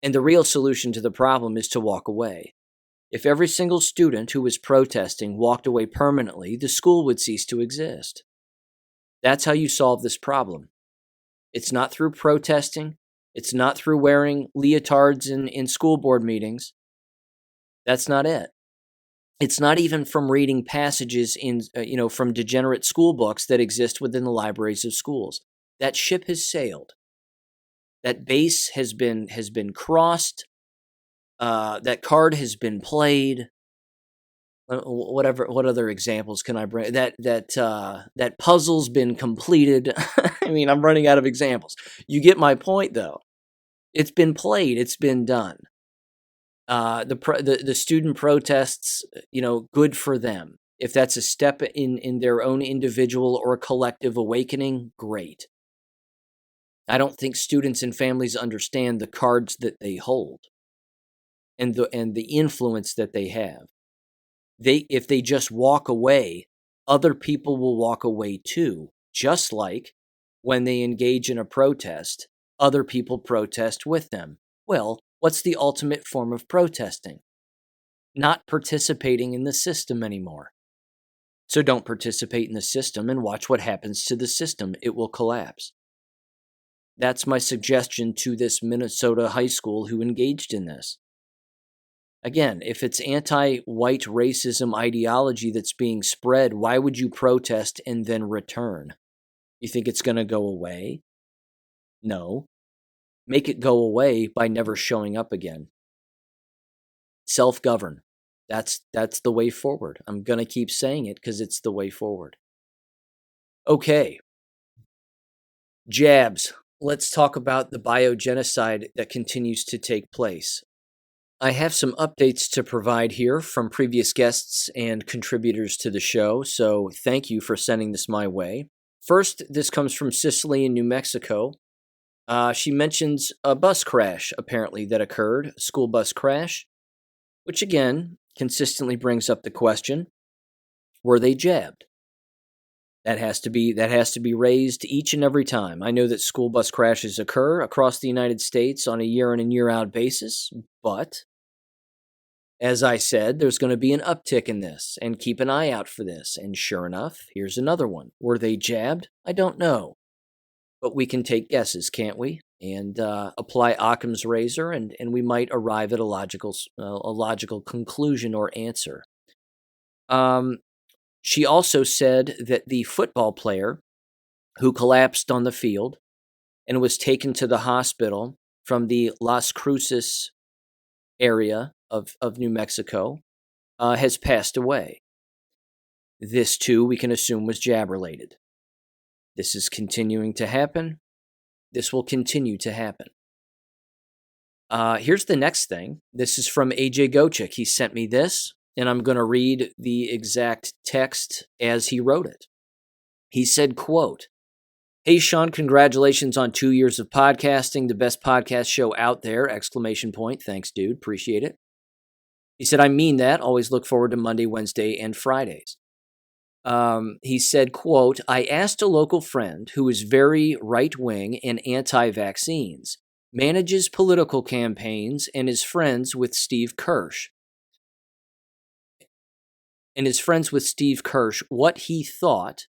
And the real solution to the problem is to walk away. If every single student who was protesting walked away permanently, the school would cease to exist. That's how you solve this problem. It's not through protesting. It's not through wearing leotards in school board meetings. That's not it. It's not even from reading passages from degenerate school books that exist within the libraries of schools. That ship has sailed. That base has been crossed. That card has been played. What other examples can I bring? That puzzle's been completed. I mean, I'm running out of examples. You get my point, though. It's been played. It's been done. The student protests, good for them. If that's a step in their own individual or collective awakening, great. I don't think students and families understand the cards that they hold and the influence that they have. If they just walk away, other people will walk away too. Just like when they engage in a protest, other people protest with them. Well, what's the ultimate form of protesting? Not participating in the system anymore. So don't participate in the system and watch what happens to the system. It will collapse. That's my suggestion to this Minnesota high school who engaged in this. Again, if it's anti-white racism ideology that's being spread, why would you protest and then return? You think it's going to go away? No. Make it go away by never showing up again. Self-govern. That's the way forward. I'm going to keep saying it because it's the way forward. Okay. Jabs. Let's talk about the biogenocide that continues to take place. I have some updates to provide here from previous guests and contributors to the show, so thank you for sending this my way. First, this comes from Sicily in New Mexico. She mentions a bus crash, apparently, that occurred, a school bus crash, which again consistently brings up the question, were they jabbed? That has to be raised each and every time. I know that school bus crashes occur across the United States on a year in and year out basis, but as I said, there's going to be an uptick in this, and keep an eye out for this. And sure enough, here's another one. Were they jabbed? I don't know. But we can take guesses, can't we? And apply Occam's razor, and we might arrive at a logical conclusion or answer. She also said that the football player who collapsed on the field and was taken to the hospital from the Las Cruces area of New Mexico has passed away. This, too, we can assume was jab-related. This is continuing to happen. This will continue to happen. Here's the next thing. This is from AJ Gochik. He sent me this, and I'm going to read the exact text as he wrote it. He said, quote, "Hey, Sean, congratulations on 2 years of podcasting, the best podcast show out there, exclamation point. Thanks, dude. Appreciate it." He said, "I mean that. Always look forward to Monday, Wednesday, and Fridays." He said, quote, "I asked a local friend who is very right-wing and anti-vaccines, manages political campaigns, and is friends with Steve Kirsch, what he thought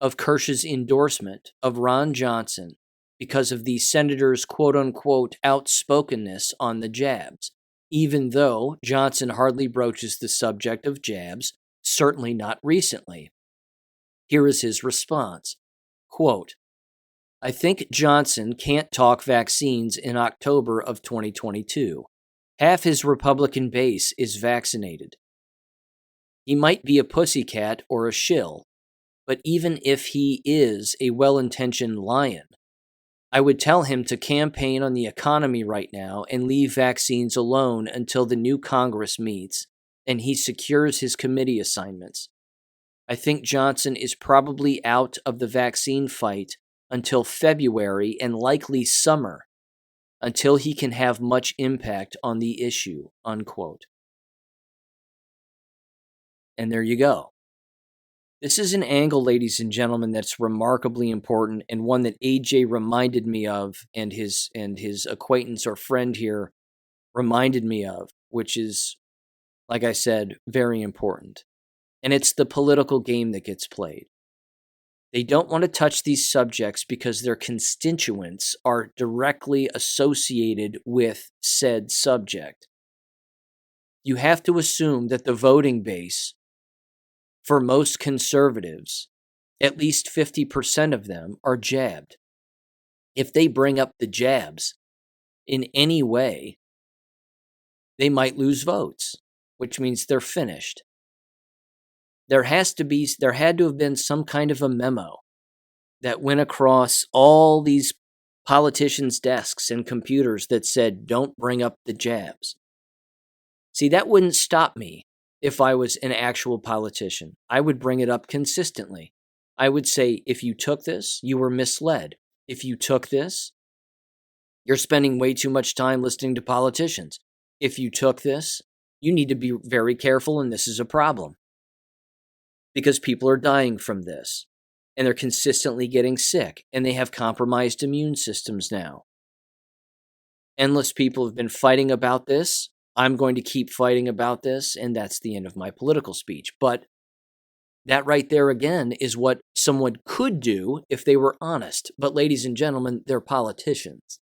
of Kirsch's endorsement of Ron Johnson because of the senator's quote-unquote outspokenness on the jabs, even though Johnson hardly broaches the subject of jabs, certainly not recently." Here is his response. Quote, "I think Johnson can't talk vaccines in October of 2022. Half his Republican base is vaccinated. He might be a pussycat or a shill, but even if he is a well-intentioned lion, I would tell him to campaign on the economy right now and leave vaccines alone until the new Congress meets and he secures his committee assignments. I think Johnson is probably out of the vaccine fight until February and likely summer, until he can have much impact on the issue," unquote. And there you go. This is an angle, ladies and gentlemen, that's remarkably important, and one that AJ reminded me of, and his acquaintance or friend here reminded me of, which is, like I said, very important. And it's the political game that gets played. They don't want to touch these subjects because their constituents are directly associated with said subject. You have to assume that the voting base for most conservatives, at least 50% of them, are jabbed. If they bring up the jabs in any way, they might lose votes, which means they're finished. There had to have been some kind of a memo that went across all these politicians' desks and computers that said, "Don't bring up the jabs." See, that wouldn't stop me if I was an actual politician. I would bring it up consistently. I would say, if you took this, you were misled. If you took this, you're spending way too much time listening to politicians. If you took this, you need to be very careful, and this is a problem. Because people are dying from this, and they're consistently getting sick, and they have compromised immune systems now. Endless people have been fighting about this. I'm going to keep fighting about this, and that's the end of my political speech. But That right there again is what someone could do if they were honest. But ladies and gentlemen, they're politicians.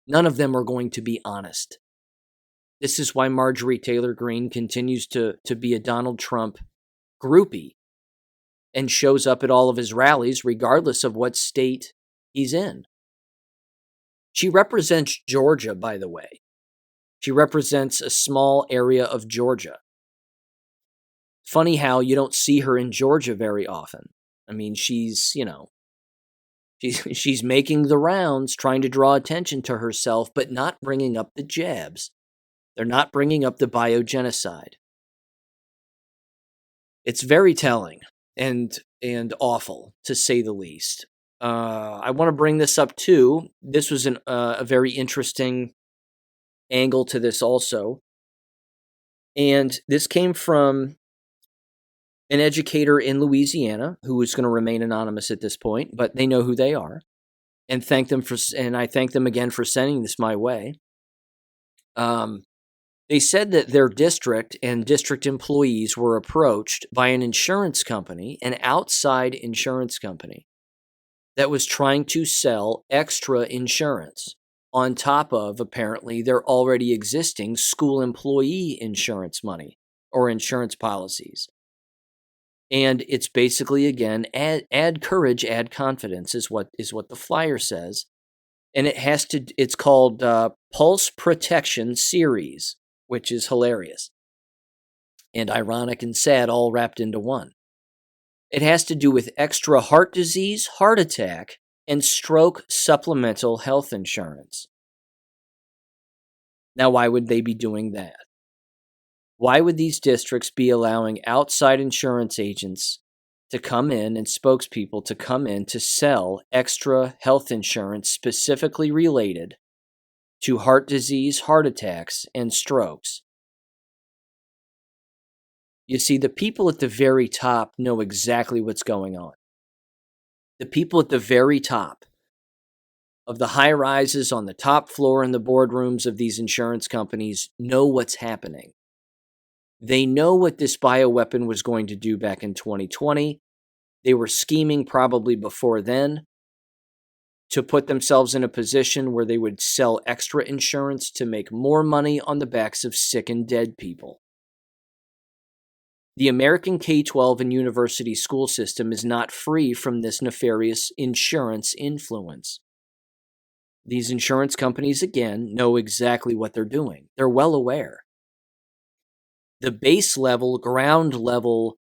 None of them are going to be honest. This is why Marjorie Taylor Greene continues to be a Donald Trump groupie and shows up at all of his rallies regardless of what state he's in. She represents Georgia, by the way. She represents a small area of Georgia. Funny how you don't see her in Georgia very often. I mean, she's making the rounds, trying to draw attention to herself, but not bringing up the jabs. They're not bringing up the biogenocide. It's very telling and awful, to say the least. I want to bring this up too. This was a very interesting angle to this also. And this came from an educator in Louisiana who is going to remain anonymous at this point, but they know who they are. And I thank them again for sending this my way. They said that their district and district employees were approached by an insurance company, an outside insurance company, that was trying to sell extra insurance on top of, apparently, their already existing school employee insurance money or insurance policies. And it's basically, again, add courage, add confidence is what the flyer says. And it's called Pulse Protection Series, which is hilarious and ironic and sad all wrapped into one. It has to do with extra heart disease, heart attack, and stroke supplemental health insurance. Now, why would they be doing that? Why would these districts be allowing outside insurance agents to come in and spokespeople to come in to sell extra health insurance specifically related to heart disease, heart attacks, and strokes? You see, the people at the very top know exactly what's going on. The people at the very top of the high rises on the top floor in the boardrooms of these insurance companies know what's happening. They know what this bioweapon was going to do back in 2020. They were scheming probably before then to put themselves in a position where they would sell extra insurance to make more money on the backs of sick and dead people. The American K12 and university school system is not free from this nefarious insurance influence. These insurance companies, again, know exactly what they're doing. They're well aware. The base level, ground level,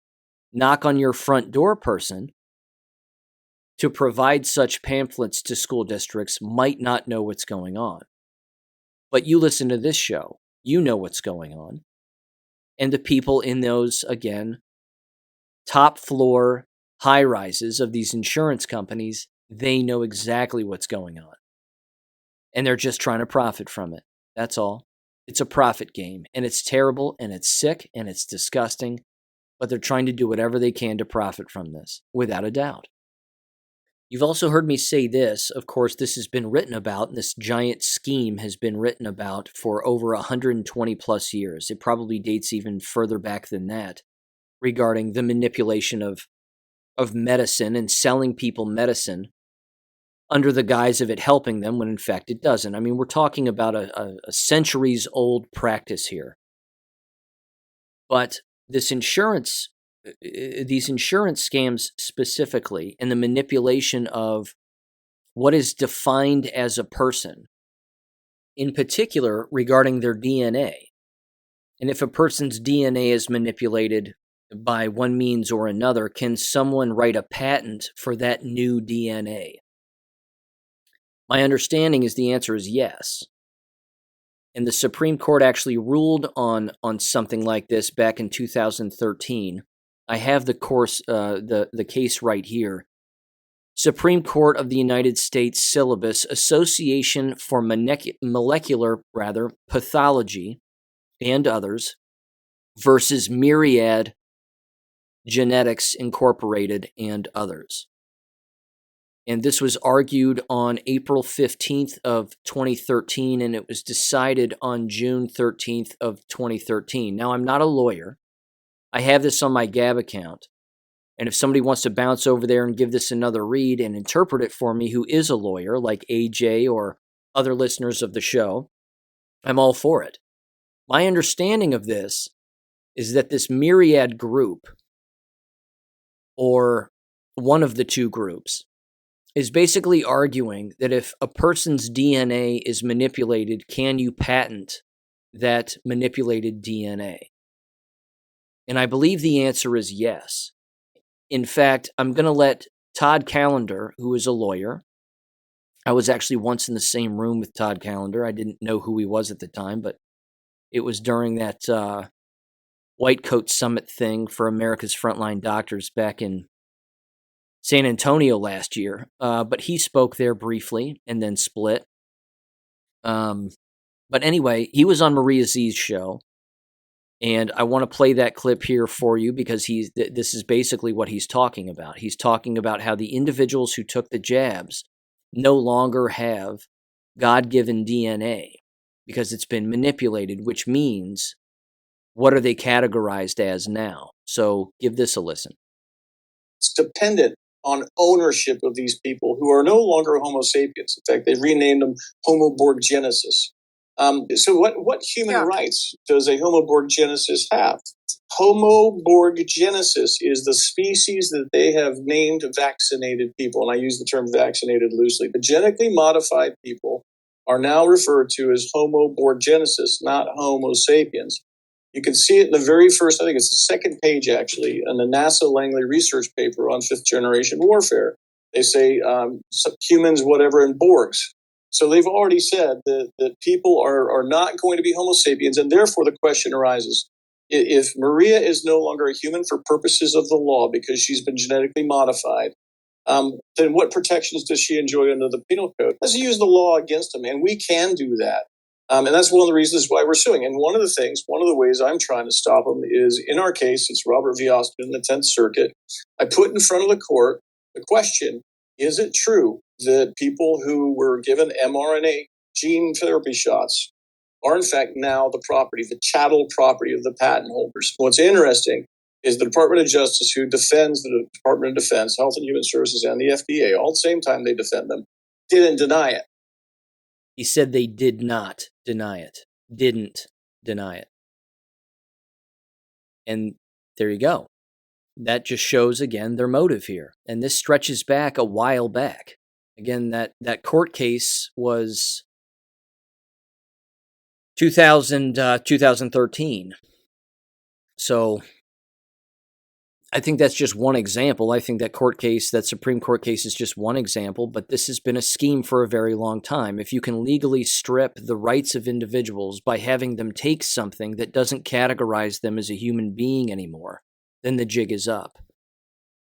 knock on your front door person to provide such pamphlets to school districts might not know what's going on. But you listen to this show, you know what's going on. And the people in those, again, top floor high rises of these insurance companies, they know exactly what's going on. And they're just trying to profit from it. That's all. It's a profit game, and it's terrible, and it's sick, and it's disgusting, but they're trying to do whatever they can to profit from this, without a doubt. You've also heard me say this. Of course, this has been written about, and this giant scheme has been written about for over 120 plus years. It probably dates even further back than that, regarding the manipulation of medicine and selling people medicine under the guise of it helping them when in fact it doesn't. I mean, we're talking about a centuries-old practice here. But these insurance scams specifically, and the manipulation of what is defined as a person, in particular regarding their DNA. And if a person's DNA is manipulated by one means or another, can someone write a patent for that new DNA? My understanding is the answer is yes. And the Supreme Court actually ruled on something like this back in 2013. I have the case right here. Supreme Court of the United States Syllabus, Association for Molecular Pathology and others versus Myriad Genetics Incorporated and others. And this was argued on April 15th of 2013, and it was decided on June 13th of 2013. Now, I'm not a lawyer. I have this on my Gab account. And if somebody wants to bounce over there and give this another read and interpret it for me, who is a lawyer, like AJ or other listeners of the show, I'm all for it. My understanding of this is that this myriad group, or one of the two groups, is basically arguing that if a person's DNA is manipulated, can you patent that manipulated DNA? And I believe the answer is yes. In fact, I'm going to let Todd Callender, who is a lawyer, I was actually once in the same room with Todd Callender. I didn't know who he was at the time, but it was during that White Coat Summit thing for America's Frontline Doctors back in San Antonio last year. But he spoke there briefly and then split. But anyway, he was on Maria Z's show. And I want to play that clip here for you because this is basically what he's talking about. He's talking about how the individuals who took the jabs no longer have God-given DNA because it's been manipulated, which means what are they categorized as now? So give this a listen. It's dependent on ownership of these people who are no longer Homo sapiens. In fact, they've renamed them Homo borgenesis. So what human rights does a Homo borgenesis have? Homo borgenesis is the species that they have named vaccinated people, and I use the term vaccinated loosely. The genetically modified people are now referred to as Homo borgenesis, not Homo sapiens. You can see it in the very first, I think it's the second page actually, in the NASA Langley research paper on fifth generation warfare. They say humans, whatever, and Borgs. So they've already said that people are not going to be Homo sapiens, and therefore the question arises, if Maria is no longer a human for purposes of the law because she's been genetically modified, then what protections does she enjoy under the penal code? Let's use the law against them, and we can do that. And that's one of the reasons why we're suing. And one of the ways I'm trying to stop them is, in our case, it's Robert V. Austin in the 10th Circuit. I put in front of the court the question, is it true that people who were given mRNA gene therapy shots are in fact now the chattel property of the patent holders? What's interesting is the Department of Justice, who defends the Department of Defense, Health and Human Services, and the FDA, all at the same time they defend them, didn't deny it. He said they did not deny it. Didn't deny it. And there you go. That just shows, again, their motive here. And this stretches back a while back. Again, that court case was 2013. So I think that's just one example. I think that Supreme Court case is just one example, but this has been a scheme for a very long time. If you can legally strip the rights of individuals by having them take something that doesn't categorize them as a human being anymore, then the jig is up.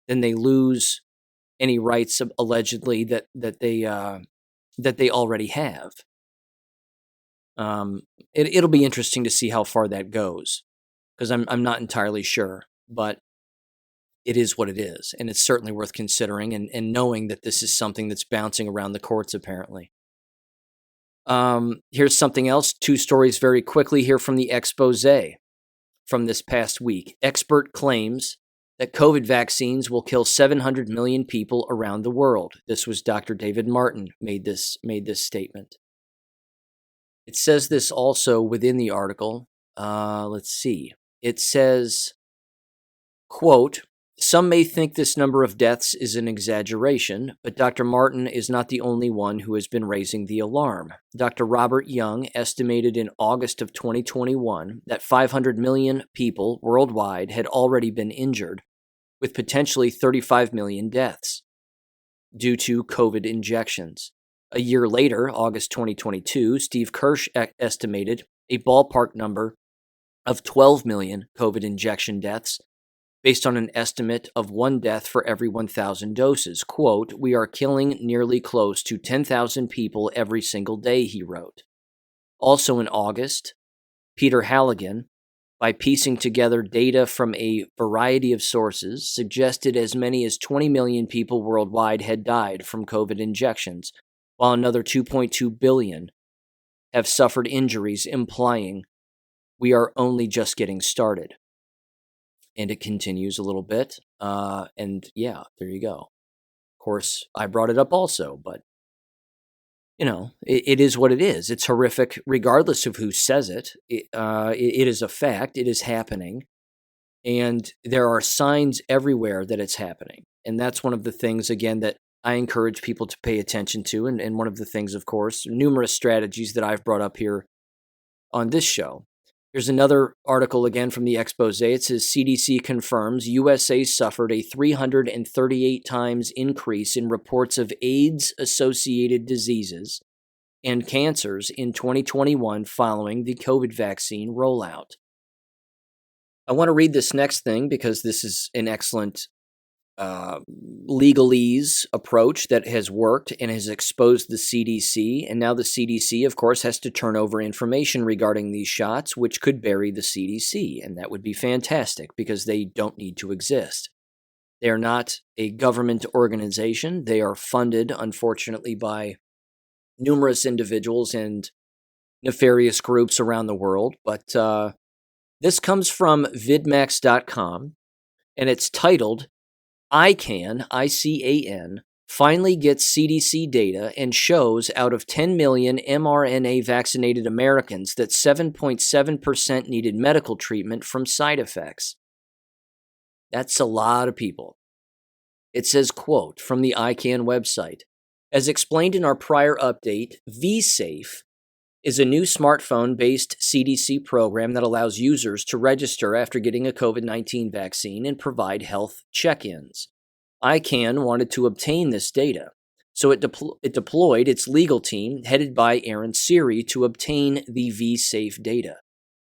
Then they lose any rights allegedly that they already have. It'll be interesting to see how far that goes, because I'm not entirely sure, but it is what it is, and it's certainly worth considering and knowing that this is something that's bouncing around the courts, apparently. Here's something else. 2 stories very quickly here from the expose from this past week. Expert claims that COVID vaccines will kill 700 million people around the world. This was Dr. David Martin made this statement. It says this also within the article. Let's see. It says, quote, "Some may think this number of deaths is an exaggeration, but Dr. Martin is not the only one who has been raising the alarm. Dr. Robert Young estimated in August of 2021 that 500 million people worldwide had already been injured, with potentially 35 million deaths due to COVID injections. A year later, August 2022, Steve Kirsch estimated a ballpark number of 12 million COVID injection deaths, based on an estimate of 1 death for every 1,000 doses. Quote, "We are killing nearly close to 10,000 people every single day," he wrote. Also in August, Peter Halligan, by piecing together data from a variety of sources, suggested as many as 20 million people worldwide had died from COVID injections, while another 2.2 billion have suffered injuries, implying we are only just getting started. And it continues a little bit. And yeah, there you go. Of course, I brought it up also, but it is what it is. It's horrific regardless of who says it. It is a fact. It is happening. And there are signs everywhere that it's happening. And that's one of the things, again, that I encourage people to pay attention to. And one of the things, of course, numerous strategies that I've brought up here on this show. Here's another article again from the expose. It says CDC confirms USA suffered a 338 times increase in reports of AIDS-associated diseases and cancers in 2021 following the COVID vaccine rollout. I want to read this next thing because this is an excellent legalese approach that has worked and has exposed the CDC. And now the CDC, of course, has to turn over information regarding these shots, which could bury the CDC. And that would be fantastic because they don't need to exist. They are not a government organization. They are funded, unfortunately, by numerous individuals and nefarious groups around the world. But this comes from vidmax.com, and it's titled, ICAN, finally gets CDC data and shows out of 10 million mRNA vaccinated Americans that 7.7% needed medical treatment from side effects. That's a lot of people. It says, quote, from the ICAN website, as explained in our prior update, vSafe is a new smartphone-based CDC program that allows users to register after getting a COVID-19 vaccine and provide health check-ins. ICAN wanted to obtain this data, so it deployed its legal team, headed by Aaron Siri, to obtain the vSafe data.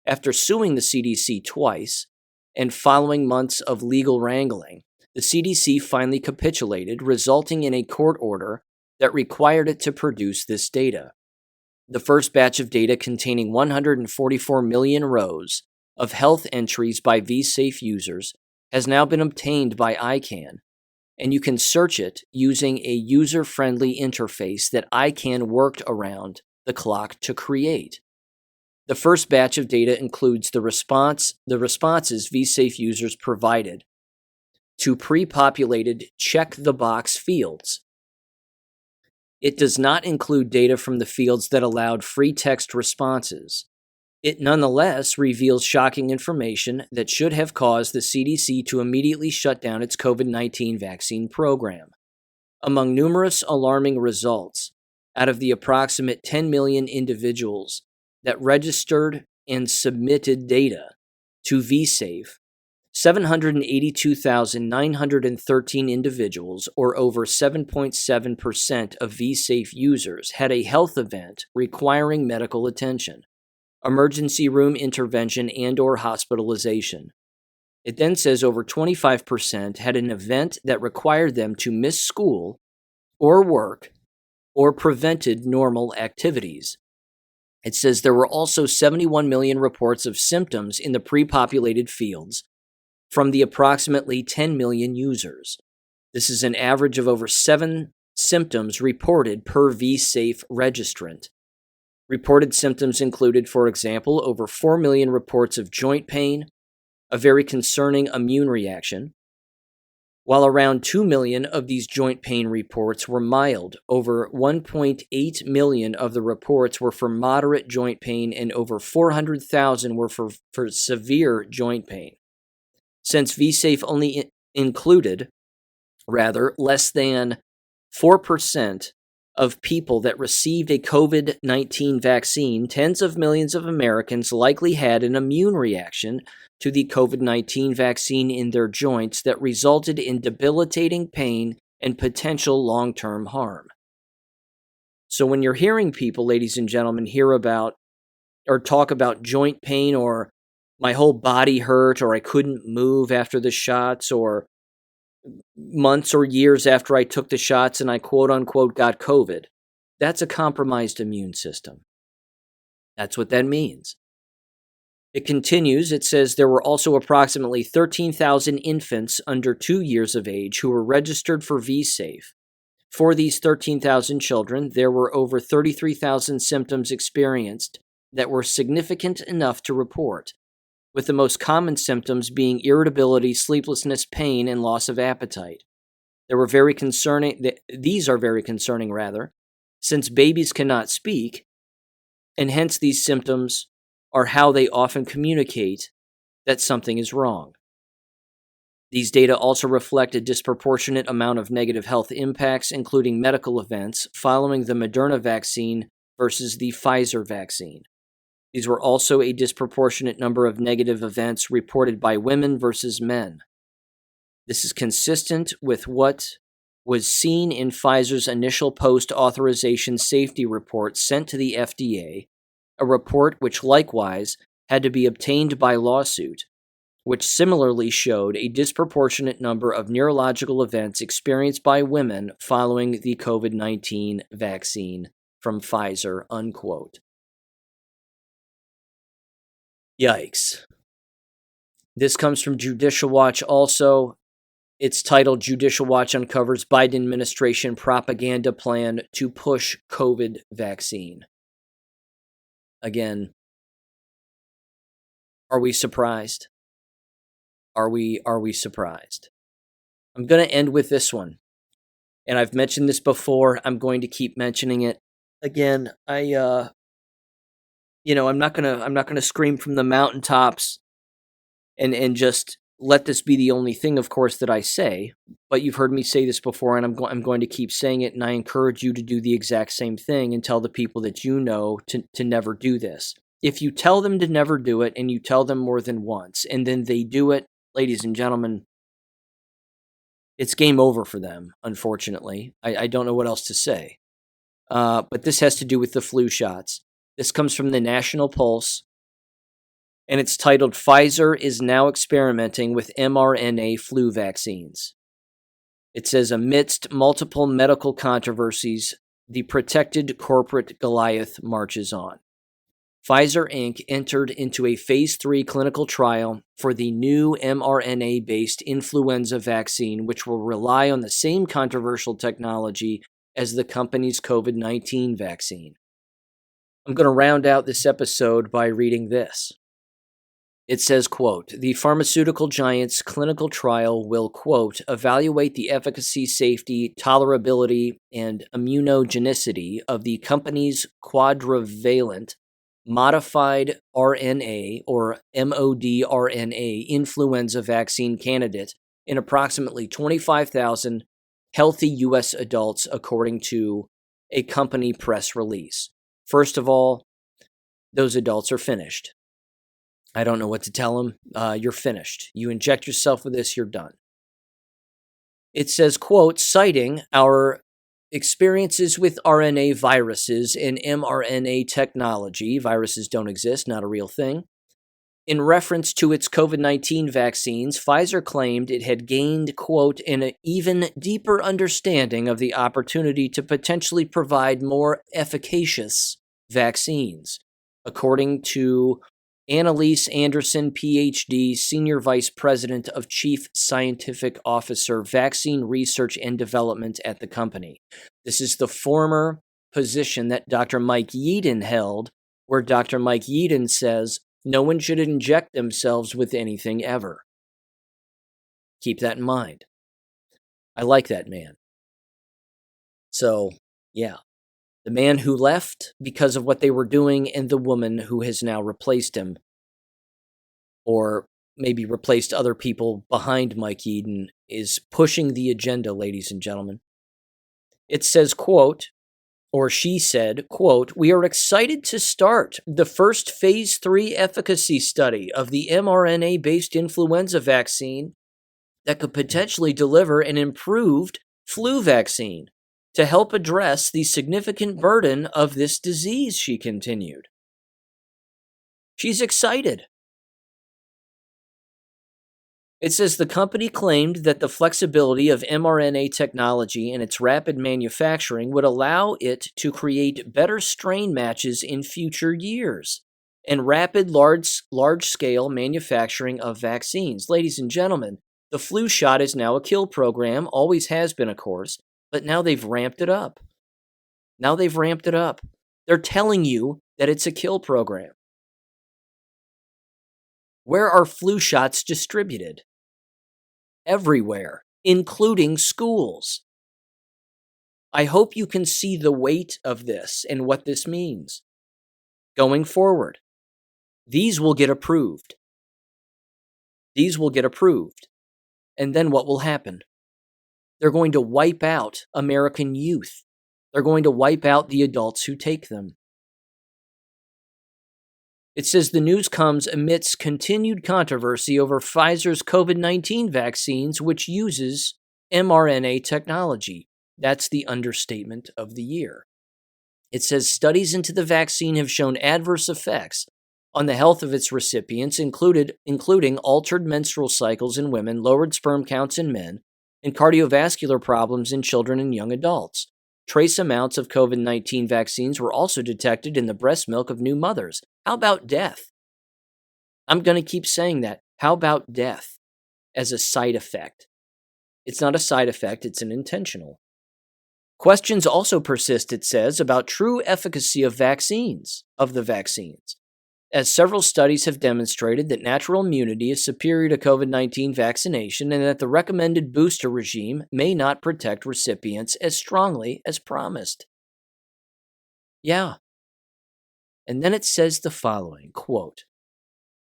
After suing the CDC twice and following months of legal wrangling, the CDC finally capitulated, resulting in a court order that required it to produce this data. The first batch of data containing 144 million rows of health entries by vSafe users has now been obtained by ICAN, and you can search it using a user-friendly interface that ICAN worked around the clock to create. The first batch of data includes the responses vSafe users provided to pre-populated check-the-box fields. It does not include data from the fields that allowed free text responses. It nonetheless reveals shocking information that should have caused the CDC to immediately shut down its COVID-19 vaccine program. Among numerous alarming results, out of the approximate 10 million individuals that registered and submitted data to vSafe, 782,913 individuals, or over 7.7% of vSafe users, had a health event requiring medical attention, emergency room intervention, and/or hospitalization. It then says over 25% had an event that required them to miss school or work or prevented normal activities. It says there were also 71 million reports of symptoms in the pre-populated fields from the approximately 10 million users. This is an average of over 7 symptoms reported per vSafe registrant. Reported symptoms included, for example, over 4 million reports of joint pain, a very concerning immune reaction. While around 2 million of these joint pain reports were mild, over 1.8 million of the reports were for moderate joint pain, and over 400,000 were for severe joint pain. Since vSafe only included, less than 4% of people that received a COVID-19 vaccine, tens of millions of Americans likely had an immune reaction to the COVID-19 vaccine in their joints that resulted in debilitating pain and potential long-term harm. So when you're hearing people, ladies and gentlemen, hear about or talk about joint pain, or my whole body hurt, or I couldn't move after the shots, or months or years after I took the shots and I quote-unquote got COVID, that's a compromised immune system. That's what that means. It continues, it says there were also approximately 13,000 infants under 2 years of age who were registered for vSafe. For these 13,000 children, there were over 33,000 symptoms experienced that were significant enough to report, with the most common symptoms being irritability, sleeplessness, pain, and loss of appetite. These are very concerning, since babies cannot speak, and hence these symptoms are how they often communicate that something is wrong. These data also reflect a disproportionate amount of negative health impacts, including medical events, following the Moderna vaccine versus the Pfizer vaccine. These were also a disproportionate number of negative events reported by women versus men. This is consistent with what was seen in Pfizer's initial post-authorization safety report sent to the FDA, a report which likewise had to be obtained by lawsuit, which similarly showed a disproportionate number of neurological events experienced by women following the COVID-19 vaccine from Pfizer, unquote. Yikes. This comes from Judicial Watch also. It's titled Judicial Watch Uncovers Biden Administration Propaganda Plan to Push COVID Vaccine. Again, are we surprised? Are we surprised? I'm going to end with this one. And I've mentioned this before. I'm going to keep mentioning it. Again, I'm not going to scream from the mountaintops and just let this be the only thing, of course, that I say. But you've heard me say this before, and I'm going to keep saying it, and I encourage you to do the exact same thing and tell the people that you know to never do this. If you tell them to never do it, and you tell them more than once, and then they do it, ladies and gentlemen, it's game over for them, unfortunately. I don't know what else to say. But this has to do with the flu shots. This comes from the National Pulse, and it's titled, Pfizer is now experimenting with mRNA flu vaccines. It says, amidst multiple medical controversies, the protected corporate Goliath marches on. Pfizer Inc. entered into a phase 3 clinical trial for the new mRNA-based influenza vaccine, which will rely on the same controversial technology as the company's COVID-19 vaccine. I'm going to round out this episode by reading this. It says, quote, the pharmaceutical giant's clinical trial will, quote, evaluate the efficacy, safety, tolerability, and immunogenicity of the company's quadrivalent modified RNA or mRNA influenza vaccine candidate in approximately 25,000 healthy U.S. adults, according to a company press release. First of all, those adults are finished. I don't know what to tell them. You're finished. You inject yourself with this, you're done. It says, quote, citing our experiences with RNA viruses and mRNA technology, viruses don't exist, not a real thing. In reference to its COVID-19 vaccines, Pfizer claimed it had gained, quote, an even deeper understanding of the opportunity to potentially provide more efficacious vaccines, according to Annalise Anderson, PhD, Senior Vice President of Chief Scientific Officer, Vaccine Research and Development at the company. This is the former position that Dr. Mike Yeadon held, where Dr. Mike Yeadon says no one should inject themselves with anything ever. Keep that in mind. I like that man. So, yeah. The man who left because of what they were doing, and the woman who has now replaced him, or maybe replaced other people behind Mike Yeadon, is pushing the agenda, ladies and gentlemen. It says, quote, or she said, quote, we are excited to start the first phase 3 efficacy study of the mRNA-based influenza vaccine that could potentially deliver an improved flu vaccine to help address the significant burden of this disease, she continued. She's excited. It says the company claimed that the flexibility of mRNA technology and its rapid manufacturing would allow it to create better strain matches in future years and rapid large-scale manufacturing of vaccines. Ladies and gentlemen, the flu shot is now a kill program, always has been, of course, but now they've ramped it up. They're telling you that it's a kill program. Where are flu shots distributed? Everywhere, including schools. I hope you can see the weight of this and what this means. Going forward, these will get approved. These will get approved. And then what will happen? They're going to wipe out American youth. They're going to wipe out the adults who take them. It says the news comes amidst continued controversy over Pfizer's COVID-19 vaccines, which uses mRNA technology. That's the understatement of the year. It says studies into the vaccine have shown adverse effects on the health of its recipients, including altered menstrual cycles in women, lowered sperm counts in men, and cardiovascular problems in children and young adults. Trace amounts of COVID-19 vaccines were also detected in the breast milk of new mothers. How about death? I'm going to keep saying that. How about death as a side effect? It's not a side effect, it's an intentional. Questions also persist, it says, about true efficacy of the vaccines, as several studies have demonstrated that natural immunity is superior to COVID-19 vaccination and that the recommended booster regime may not protect recipients as strongly as promised. Yeah. And then it says the following, quote,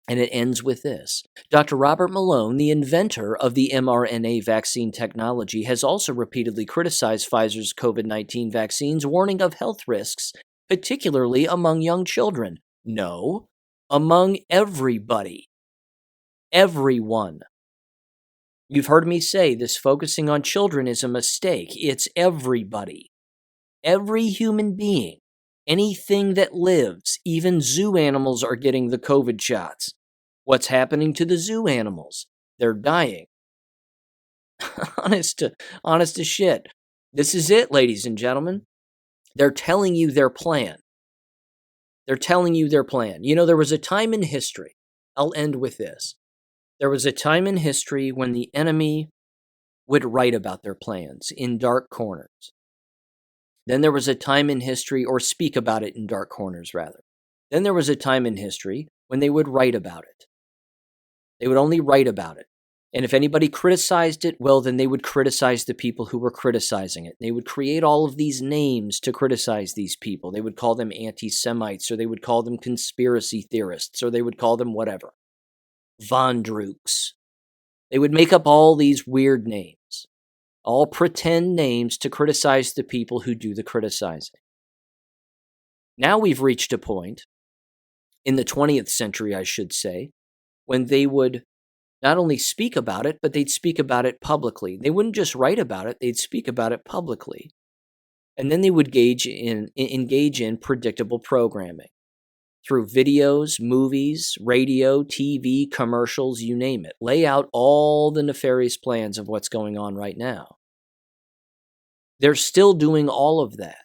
and it ends with this. Dr. Robert Malone, the inventor of the mRNA vaccine technology, has also repeatedly criticized Pfizer's COVID-19 vaccines, warning of health risks, particularly among young children. No, among everybody. Everyone. You've heard me say this focusing on children is a mistake. It's everybody. Every human being. Anything that lives, even zoo animals are getting the COVID shots. What's happening to the zoo animals? They're dying. Honest to shit. This is it, ladies and gentlemen. They're telling you their plan. They're telling you their plan. You know, there was a time in history. I'll end with this. There was a time in history when the enemy would write about their plans in dark corners. Then there was a time in history, or speak about it in dark corners, rather. Then there was a time in history when they would write about it. They would only write about it. And if anybody criticized it, well, then they would criticize the people who were criticizing it. They would create all of these names to criticize these people. They would call them anti-Semites, or they would call them conspiracy theorists, or they would call them whatever. Von Drooks. They would make up all these weird names. All pretend names to criticize the people who do the criticizing. Now we've reached a point, in the 20th century, I should say, when they would not only speak about it, but they'd speak about it publicly. They wouldn't just write about it, they'd speak about it publicly. And then they would engage in predictable programming through videos, movies, radio, TV, commercials, you name it. Lay out all the nefarious plans of what's going on right now. They're still doing all of that.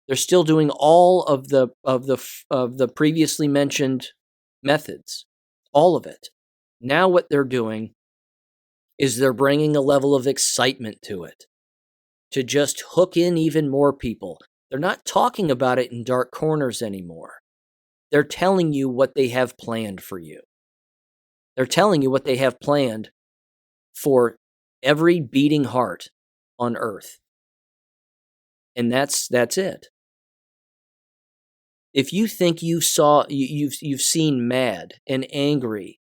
They're still doing all of the previously mentioned methods, all of it. Now what they're doing is they're bringing a level of excitement to it, to just hook in even more people. They're not talking about it in dark corners anymore. They're telling you what they have planned for you. They're telling you what they have planned for every beating heart on earth. And that's it. If you think you've seen mad and angry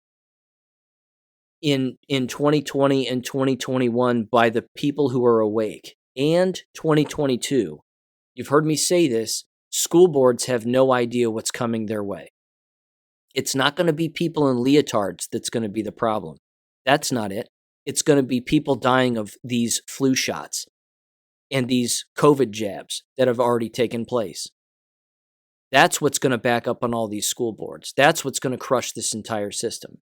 in 2020 and 2021 by the people who are awake, and 2022, you've heard me say this, school boards have no idea what's coming their way. It's not going to be people in leotards that's going to be the problem. That's not it. It's going to be people dying of these flu shots and these COVID jabs that have already taken place. That's what's going to back up on all these school boards. That's what's going to crush this entire system.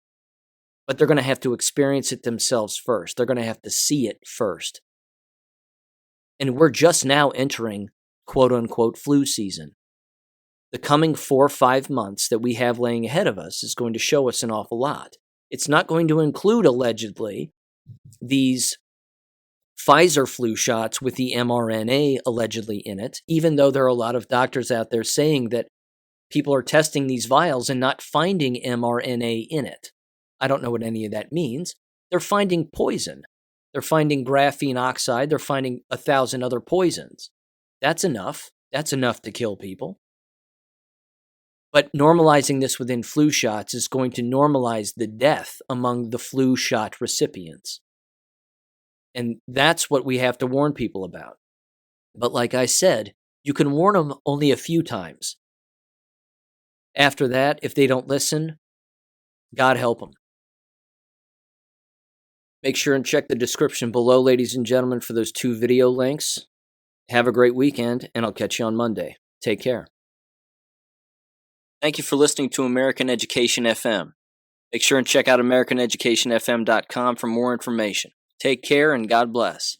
But they're going to have to experience it themselves first. They're going to have to see it first. And we're just now entering quote-unquote flu season. The coming 4 or 5 months that we have laying ahead of us is going to show us an awful lot. It's not going to include, allegedly, these Pfizer flu shots with the mRNA allegedly in it, even though there are a lot of doctors out there saying that people are testing these vials and not finding mRNA in it. I don't know what any of that means. They're finding poison. They're finding graphene oxide. They're finding 1,000 other poisons. That's enough. That's enough to kill people. But normalizing this within flu shots is going to normalize the death among the flu shot recipients. And that's what we have to warn people about. But like I said, you can warn them only a few times. After that, if they don't listen, God help them. Make sure and check the description below, ladies and gentlemen, for those 2 video links. Have a great weekend, and I'll catch you on Monday. Take care. Thank you for listening to American Education FM. Make sure and check out AmericanEducationFM.com for more information. Take care and God bless.